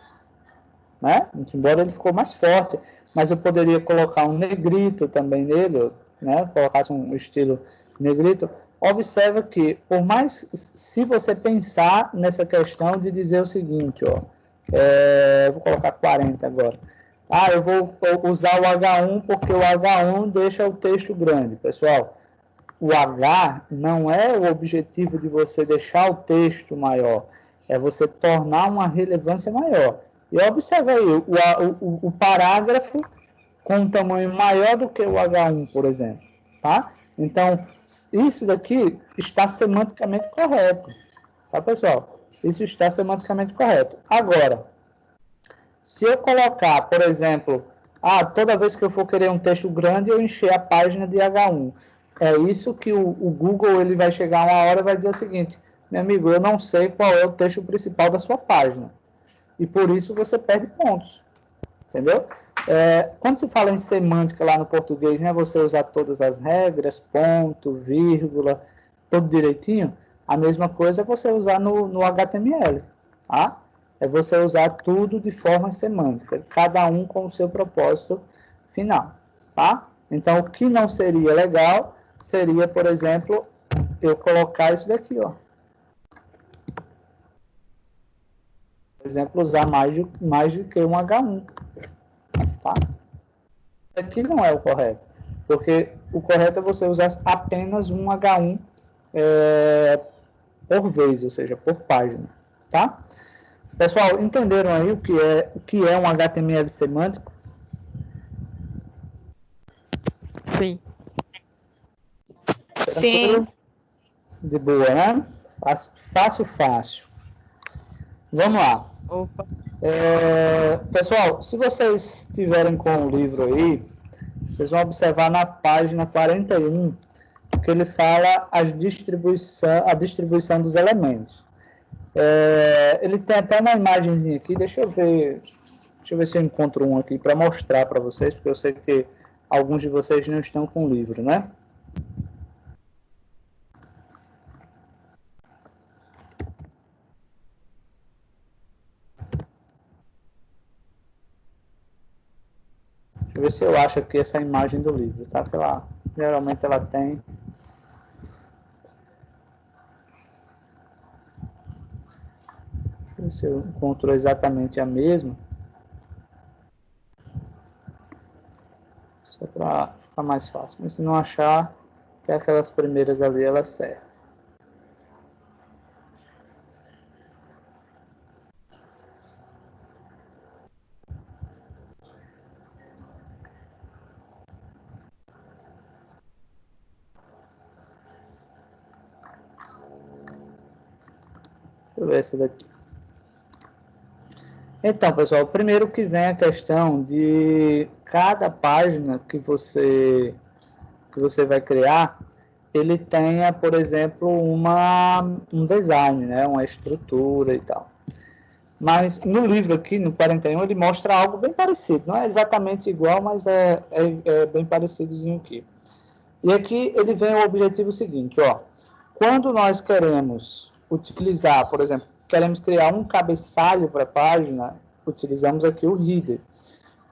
Né? Embora ele ficou mais forte, mas eu poderia colocar um negrito também nele, né? Colocasse um estilo negrito. Observa que, por mais, se você pensar nessa questão de dizer o seguinte, ó, vou colocar 40 agora. Eu vou usar o H1 porque o H1 deixa o texto grande. Pessoal, o H não é o objetivo de você deixar o texto maior, é você tornar uma relevância maior. E observa aí, o parágrafo com um tamanho maior do que o H1, por exemplo, tá? Então, isso daqui está semanticamente correto, tá, pessoal? Isso está semanticamente correto. Agora, se eu colocar, por exemplo, toda vez que eu for querer um texto grande, eu encher a página de H1. É isso que o Google ele vai chegar uma hora e vai dizer o seguinte, meu amigo, eu não sei qual é o texto principal da sua página. E por isso você perde pontos. Entendeu? Quando se fala em semântica lá no português, né, você usar todas as regras, ponto, vírgula, tudo direitinho, a mesma coisa é você usar no HTML, tá? É você usar tudo de forma semântica, cada um com o seu propósito final, tá? Então, o que não seria legal seria, por exemplo, eu colocar isso daqui, ó. Por exemplo, usar mais do que um H1, tá? Aqui não é o correto, porque o correto é você usar apenas um H1 por vez, ou seja, por página, tá? Pessoal, entenderam aí o que é um HTML semântico? Sim. Sim. De boa, né? Fácil. Vamos lá. Opa. Pessoal, se vocês estiverem com o livro aí, vocês vão observar na página 41 que ele fala a distribuição dos elementos. Ele tem até uma imagenzinha aqui, deixa eu ver se eu encontro um aqui para mostrar para vocês, porque eu sei que alguns de vocês não estão com o livro, né? Deixa eu ver se eu acho aqui essa imagem do livro, tá? Geralmente ela tem. Deixa eu ver se eu encontro exatamente a mesma. Só para ficar mais fácil. Mas se não achar, até aquelas primeiras ali, elas servem. Deixa eu ver essa daqui. Então, pessoal, primeiro que vem a questão de cada página que você vai criar, ele tenha, por exemplo, um design, né? Uma estrutura e tal. Mas no livro aqui, no 41, ele mostra algo bem parecido. Não é exatamente igual, mas é bem parecidozinho aqui. E aqui ele vem o objetivo seguinte, ó. Quando nós queremos utilizar, por exemplo, queremos criar um cabeçalho para a página, utilizamos aqui o header.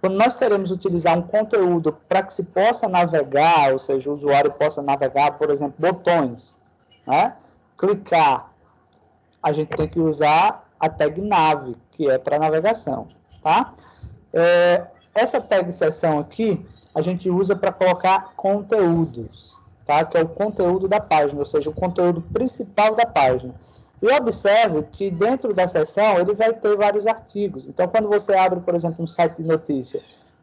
Quando nós queremos utilizar um conteúdo para que se possa navegar, ou seja, o usuário possa navegar, por exemplo, botões, né? Clicar, a gente tem que usar a tag nav, que é para navegação, tá? Essa tag seção aqui, a gente usa para colocar conteúdos, tá? Que é o conteúdo da página, ou seja, o conteúdo principal da página. E observe que dentro da seção ele vai ter vários artigos. Então, quando você abre, por exemplo, um site de notícia,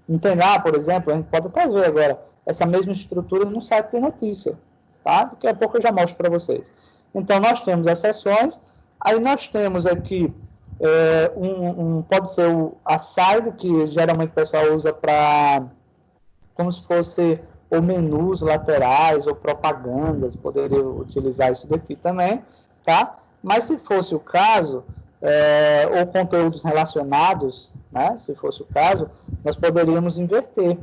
não tem lá, por exemplo, a gente pode até ver agora essa mesma estrutura no site de notícia, tá? Daqui a pouco eu já mostro para vocês. Então, nós temos as seções, aí nós temos aqui, pode ser a side, que geralmente o pessoal usa para, como se fosse ou menus laterais ou propagandas, poderia utilizar isso daqui também, tá? Mas se fosse o caso, ou conteúdos relacionados, né? Se fosse o caso, nós poderíamos inverter,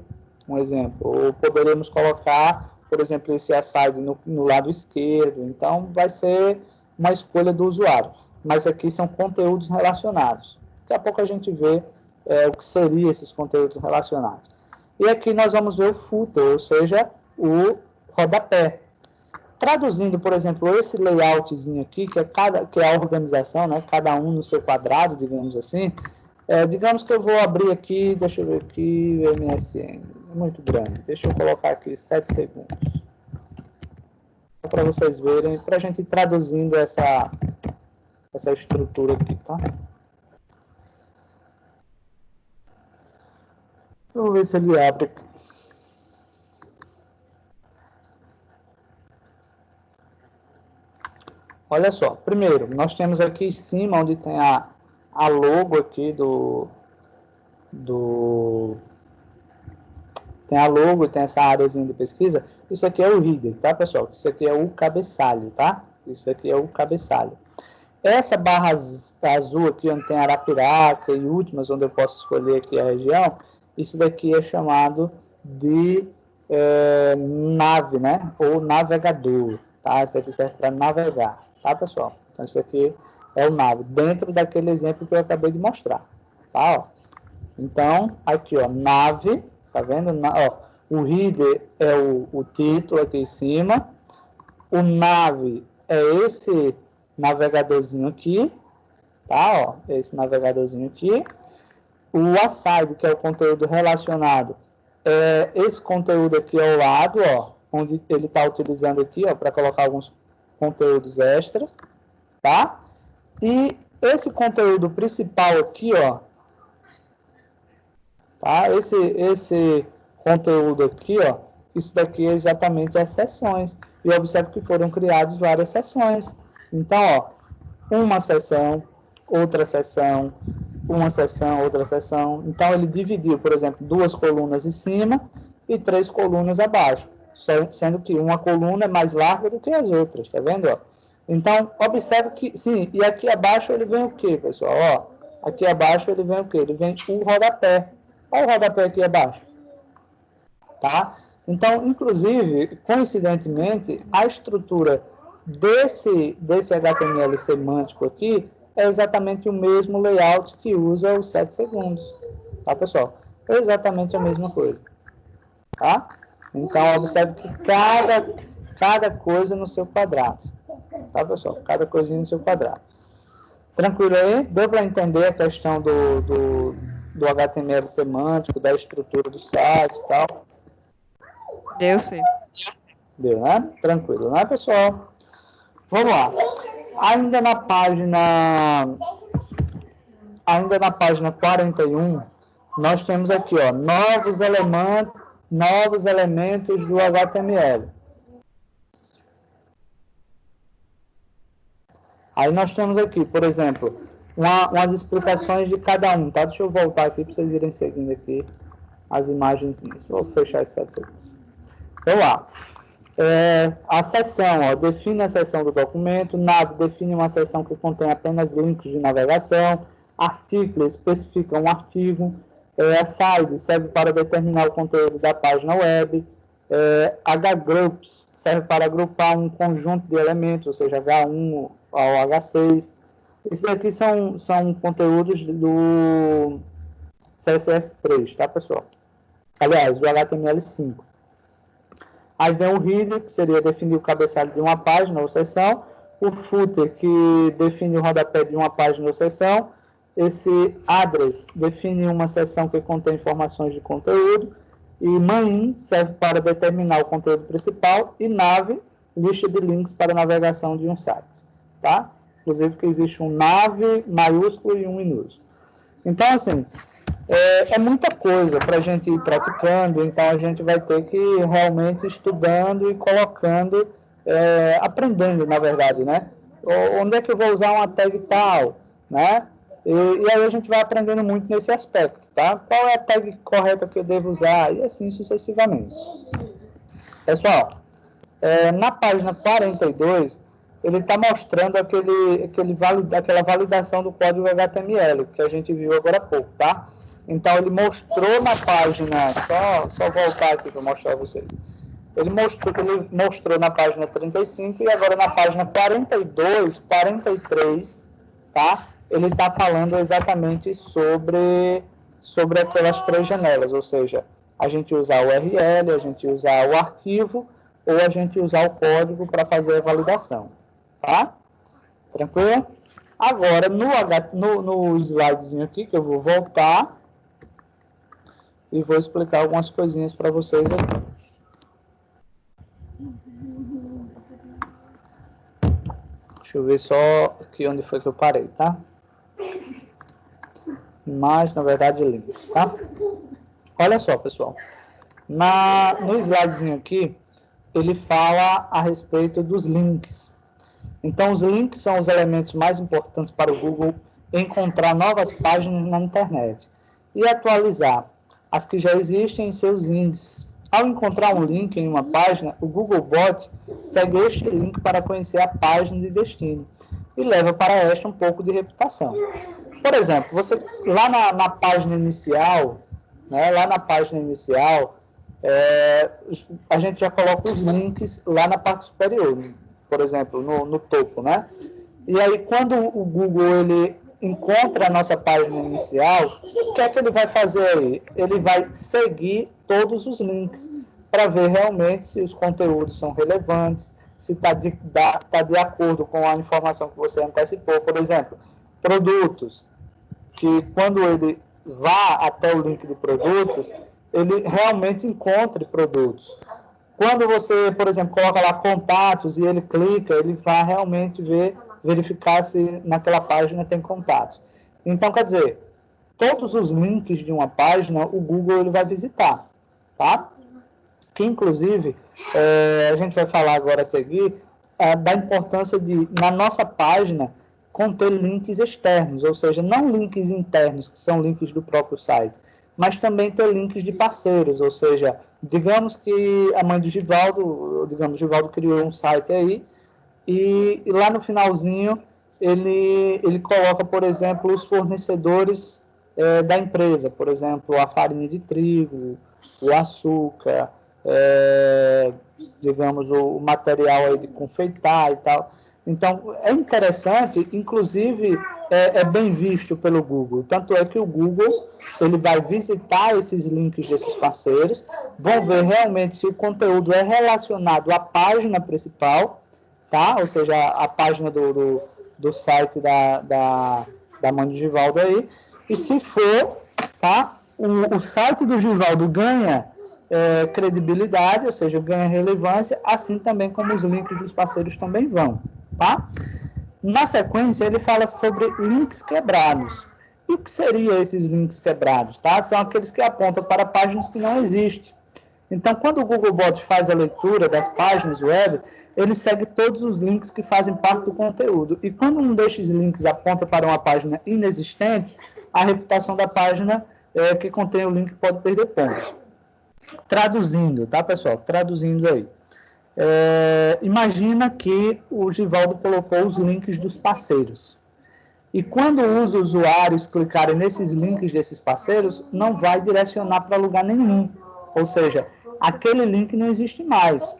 um exemplo, ou poderíamos colocar, por exemplo, esse aside no lado esquerdo. Então, vai ser uma escolha do usuário. Mas aqui são conteúdos relacionados. Daqui a pouco a gente vê o que seriam esses conteúdos relacionados. E aqui nós vamos ver o footer, ou seja, o rodapé. Traduzindo, por exemplo, esse layoutzinho aqui, que é a organização, né? Cada um no seu quadrado, digamos assim. Digamos que eu vou abrir aqui, deixa eu ver aqui, o MSN, muito grande. Deixa eu colocar aqui 7 segundos. Para vocês verem, para a gente ir traduzindo essa estrutura aqui, tá? Vamos ver se ele abre aqui. Olha só, primeiro, nós temos aqui em cima, onde tem a logo aqui tem a logo e tem essa áreazinha de pesquisa. Isso aqui é o header, tá, pessoal? Isso aqui é o cabeçalho, tá? Isso aqui é o cabeçalho. Essa barra azul aqui, onde tem Arapiraca e últimas, onde eu posso escolher aqui a região, isso daqui é chamado de nave, né? Ou navegador, tá? Isso aqui serve para navegar, tá, pessoal? Então, isso aqui é o nave, dentro daquele exemplo que eu acabei de mostrar, tá? Ó. Então, aqui, ó, nave, tá vendo? O header é o título aqui em cima, o nave é esse navegadorzinho aqui, tá? Ó, esse navegadorzinho aqui. O aside, que é o conteúdo relacionado, é esse conteúdo aqui ao lado, ó, onde ele está utilizando aqui, ó, para colocar alguns conteúdos extras, tá? E esse conteúdo principal aqui, ó, tá? Esse conteúdo aqui, ó, isso daqui é exatamente as seções. E observe que foram criadas várias seções. Então, ó, uma seção, outra seção, uma seção, outra seção. Então, ele dividiu, por exemplo, 2 colunas em cima e 3 colunas abaixo, sendo que uma coluna é mais larga do que as outras, tá vendo? Ó? Então, observe que, sim, e aqui abaixo ele vem o quê, pessoal? Ó, aqui abaixo ele vem o quê? Ele vem o rodapé. Olha o rodapé aqui abaixo, tá? Então, inclusive, coincidentemente, a estrutura desse HTML semântico aqui é exatamente o mesmo layout que usa os 7 segundos, tá, pessoal? É exatamente a mesma coisa, tá? Então, observe que cada coisa no seu quadrado, tá, pessoal? Cada coisinha no seu quadrado. Tranquilo aí? Deu para entender a questão do HTML semântico, da estrutura do site e tal? Deu sim. Deu, né? Tranquilo, né, pessoal? Vamos lá. Ainda na página 41, nós temos aqui, ó, novos elementos do HTML. Aí nós temos aqui, por exemplo, umas explicações de cada um, tá? Deixa eu voltar aqui para vocês irem seguindo aqui as imagens. Vou fechar esses 7 segundos. Então, lá. A seção, ó, define a seção do documento. Nav define uma seção que contém apenas links de navegação. Article especifica um artigo. A side serve para determinar o conteúdo da página web. Hgroups serve para agrupar um conjunto de elementos, ou seja, H1 ao H6. Esses aqui são conteúdos do CSS3, tá, pessoal? Aliás, do HTML5. Aí vem o header, que seria definir o cabeçalho de uma página ou seção. O footer, que define o rodapé de uma página ou seção. Esse address define uma seção que contém informações de conteúdo. E main serve para determinar o conteúdo principal. E nav, lista de links para navegação de um site, tá? Inclusive que existe um nav maiúsculo e um minúsculo. Então, assim, é muita coisa para a gente ir praticando, então a gente vai ter que ir realmente estudando e colocando, aprendendo, na verdade, né? Onde é que eu vou usar uma tag tal, né? E aí a gente vai aprendendo muito nesse aspecto, tá? Qual é a tag correta que eu devo usar, e assim sucessivamente. Pessoal, na página 42, ele está mostrando aquela validação do código HTML, que a gente viu agora há pouco, tá? Então, ele mostrou na página, só voltar aqui para mostrar a vocês. Ele mostrou na página 35 e agora na página 42, 43, tá? Ele está falando exatamente sobre aquelas 3 janelas, ou seja, a gente usar o URL, a gente usar o arquivo ou a gente usar o código para fazer a validação, tá? Tranquilo? Agora, no slidezinho aqui, que eu vou voltar e vou explicar algumas coisinhas para vocês aqui. Deixa eu ver só aqui onde foi que eu parei, tá? Mas, na verdade, links, tá? Olha só, pessoal. No slidezinho aqui, ele fala a respeito dos links. Então, os links são os elementos mais importantes para o Google encontrar novas páginas na internet e atualizar as que já existem em seus índices. Ao encontrar um link em uma página, o Googlebot segue este link para conhecer a página de destino e leva para esta um pouco de reputação. Por exemplo, você lá na página inicial, né, a gente já coloca os links lá na parte superior, por exemplo, no topo, né? E aí, quando o Google ele encontra a nossa página inicial, o que é que ele vai fazer aí? Ele vai seguir todos os links para ver realmente se os conteúdos são relevantes, se está de acordo com a informação que você antecipou. Por exemplo, produtos, que quando ele vá até o link de produtos, ele realmente encontre produtos. Quando você, por exemplo, coloca lá contatos e ele clica, ele vai realmente verificar se naquela página tem contatos. Então, quer dizer, todos os links de uma página, o Google ele vai visitar, tá? Que, inclusive, a gente vai falar agora a seguir da importância de, na nossa página, conter links externos, ou seja, não links internos, que são links do próprio site, mas também ter links de parceiros, ou seja, digamos que a mãe do Givaldo, Givaldo criou um site aí, e lá no finalzinho ele coloca, por exemplo, os fornecedores da empresa, por exemplo, a farinha de trigo, o açúcar, digamos, o material aí de confeitar e tal. Então, é interessante, inclusive, é bem visto pelo Google. Tanto é que o Google ele vai visitar esses links desses parceiros, vão ver realmente se o conteúdo é relacionado à página principal, tá? Ou seja, a página do site da mãe do Givaldo aí. E se for, tá? O site do Givaldo ganha credibilidade, ou seja, ganha relevância, assim também como os links dos parceiros também vão, tá? Na sequência, ele fala sobre links quebrados. E o que seriam esses links quebrados, tá? São aqueles que apontam para páginas que não existem. Então, quando o Googlebot faz a leitura das páginas web, ele segue todos os links que fazem parte do conteúdo. E quando um desses links aponta para uma página inexistente, a reputação da página que contém o link pode perder pontos. Traduzindo, tá, pessoal? Traduzindo aí. Imagina que o Givaldo colocou os links dos parceiros. E quando os usuários clicarem nesses links desses parceiros, não vai direcionar para lugar nenhum. Ou seja, aquele link não existe mais,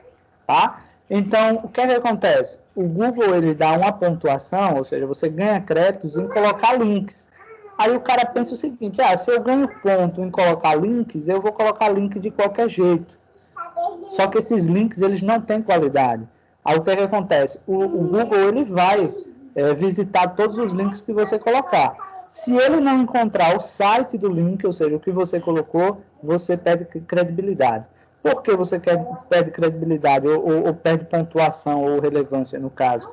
tá? Então, o que acontece? O Google, ele dá uma pontuação, ou seja, você ganha créditos em colocar links. Aí o cara pensa o seguinte, se eu ganho ponto em colocar links, eu vou colocar link de qualquer jeito. Só que esses links, eles não têm qualidade. Aí o que acontece? O Google, ele vai visitar todos os links que você colocar. Se ele não encontrar o site do link, ou seja, o que você colocou, você perde credibilidade. Por que você perde credibilidade ou perde pontuação ou relevância, no caso?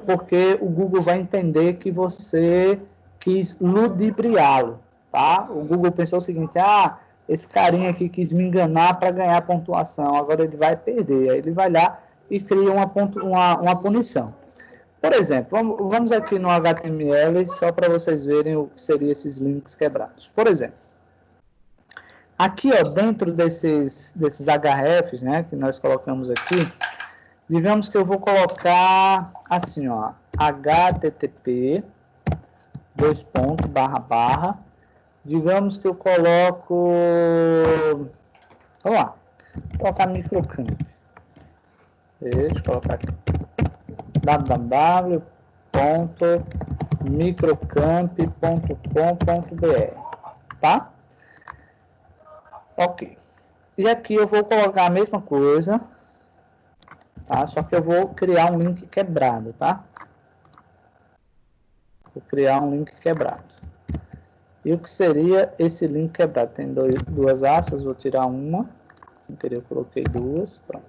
Porque o Google vai entender que você quis ludibriá-lo, tá? O Google pensou o seguinte, esse carinha aqui quis me enganar para ganhar pontuação, agora ele vai perder. Aí ele vai lá e cria uma punição. Por exemplo, vamos aqui no HTML, só para vocês verem o que seriam esses links quebrados. Por exemplo, aqui, dentro desses hrefs, né, que nós colocamos aqui, digamos que eu vou colocar assim, http, // digamos que eu coloco, vamos lá, vou colocar microcamp. Deixa eu colocar aqui. www.microcamp.com.br, tá? Ok. E aqui eu vou colocar a mesma coisa, tá? Só que eu vou criar um link quebrado, tá? Vou criar um link quebrado. E o que seria esse link quebrado? Tem duas aspas, vou tirar uma. Sem querer eu coloquei duas, pronto.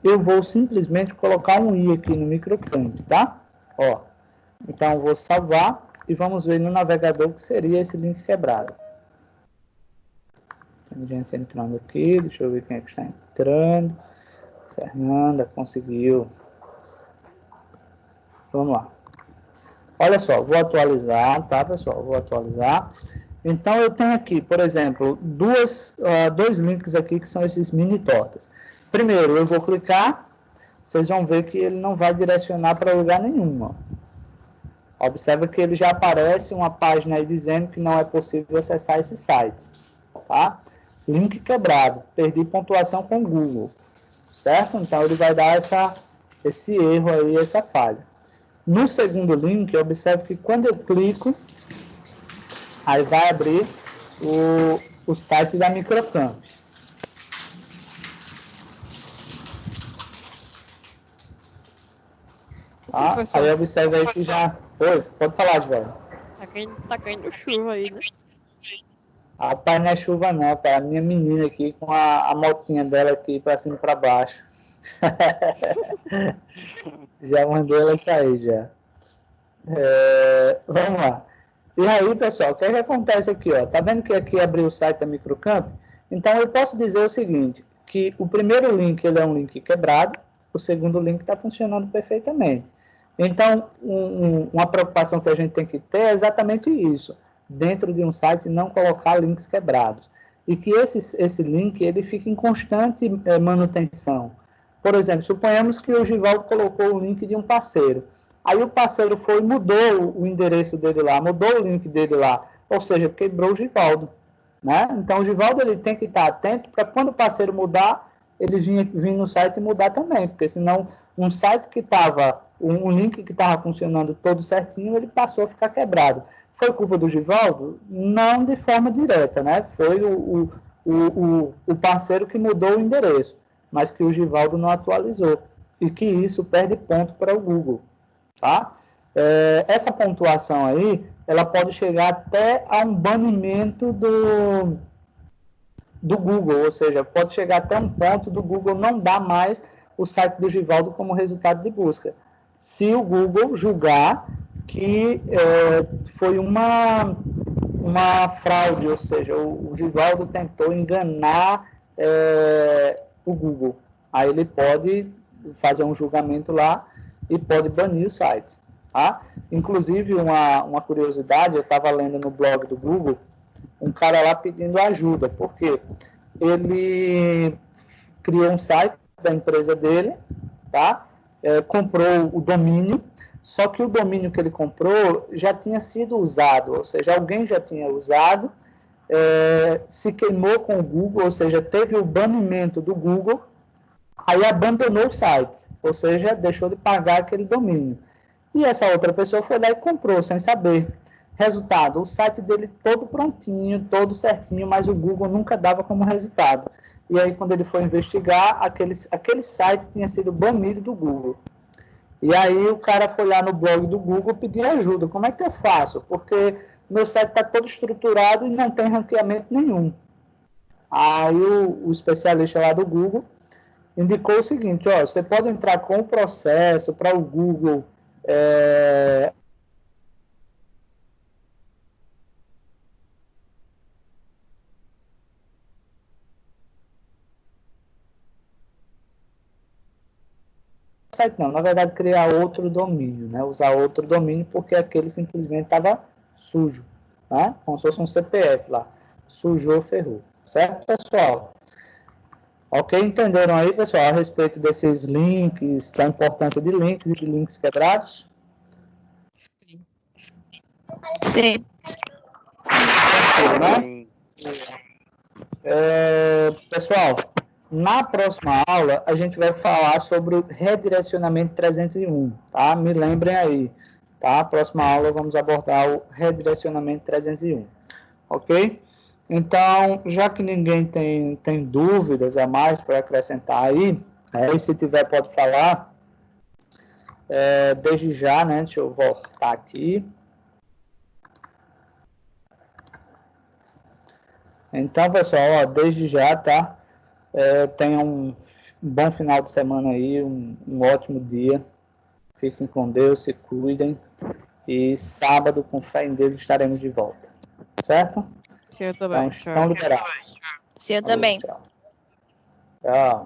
Eu vou simplesmente colocar um i aqui no microcamp, tá? Então, eu vou salvar e vamos ver no navegador o que seria esse link quebrado. Tem gente entrando aqui, deixa eu ver quem é que está entrando. Fernanda, conseguiu. Vamos lá. Olha só, vou atualizar, tá, pessoal? Vou atualizar. Então, eu tenho aqui, por exemplo, dois links aqui que são esses mini tortas. Primeiro, eu vou clicar, vocês vão ver que ele não vai direcionar para lugar nenhum. Observa que ele já aparece uma página aí dizendo que não é possível acessar esse site. Tá? Link quebrado, perdi pontuação com o Google. Certo? Então, ele vai dar esse erro aí, essa falha. No segundo link, observe que quando eu clico, aí vai abrir o site da Microcamp. Tá? Aí observe aí que já... Oi, pode falar, João. Tá caindo chuva aí, né? Rapaz, não é chuva não, cara. A minha menina aqui com a motinha dela aqui pra cima e pra baixo. Já mandei ela sair, já. Vamos lá. E aí, pessoal, o que acontece aqui, Tá vendo que aqui abriu o site da Microcamp? Então, eu posso dizer o seguinte, que o primeiro link, ele é um link quebrado, o segundo link está funcionando perfeitamente. Então, uma preocupação que a gente tem que ter é exatamente isso. Dentro de um site, não colocar links quebrados. E que esse link, ele fique em constante manutenção. Por exemplo, suponhamos que o Givaldo colocou o link de um parceiro. Aí o parceiro foi e mudou o endereço dele lá, mudou o link dele lá. Ou seja, quebrou o Givaldo. Né? Então, o Givaldo ele tem que estar atento para quando o parceiro mudar, ele vir no site e mudar também. Porque senão, um site que estava, um link que estava funcionando todo certinho, ele passou a ficar quebrado. Foi culpa do Givaldo? Não de forma direta, né? Foi o parceiro que mudou o endereço, mas que o Givaldo não atualizou. E que isso perde ponto para o Google. Tá? Essa pontuação aí, ela pode chegar até a um banimento do Google, ou seja, pode chegar até um ponto do Google não dar mais o site do Givaldo como resultado de busca. Se o Google julgar que foi uma fraude, ou seja, o Givaldo tentou enganar o Google. Aí ele pode fazer um julgamento lá e pode banir o site. Tá? Inclusive, uma curiosidade, eu estava lendo no blog do Google, um cara lá pedindo ajuda, porque ele criou um site da empresa dele, tá? Comprou o domínio, só que o domínio que ele comprou já tinha sido usado, ou seja, alguém já tinha usado, se queimou com o Google, ou seja, teve o banimento do Google, aí abandonou o site, ou seja, deixou de pagar aquele domínio. E essa outra pessoa foi lá e comprou, sem saber. Resultado, o site dele todo prontinho, todo certinho, mas o Google nunca dava como resultado. E aí, quando ele foi investigar, aquele site tinha sido banido do Google. E aí, o cara foi lá no blog do Google pedir ajuda. Como é que eu faço? Porque meu site está todo estruturado e não tem ranqueamento nenhum. Aí, o especialista lá do Google indicou o seguinte, ó, você pode entrar com o processo para o Google site não, na verdade criar outro domínio, né? Usar outro domínio porque aquele simplesmente estava sujo, né? Como se fosse um CPF lá, sujou, ferrou, certo, pessoal? Ok, entenderam aí, pessoal, a respeito desses links, da importância de links e de links quebrados? Sim. Né? Pessoal, na próxima aula a gente vai falar sobre o redirecionamento 301, tá? Me lembrem aí, tá? Próxima aula vamos abordar o redirecionamento 301, ok? Então, já que ninguém tem dúvidas a mais para acrescentar aí, e se tiver pode falar, desde já, né? Deixa eu voltar aqui. Então, pessoal, ó, desde já, tá? Tenham um bom final de semana aí, um ótimo dia. Fiquem com Deus, se cuidem. E sábado, com fé em Deus, estaremos de volta. Certo? Sim, eu também. Então, estão liberados. Sim, eu também. Tchau. Tchau.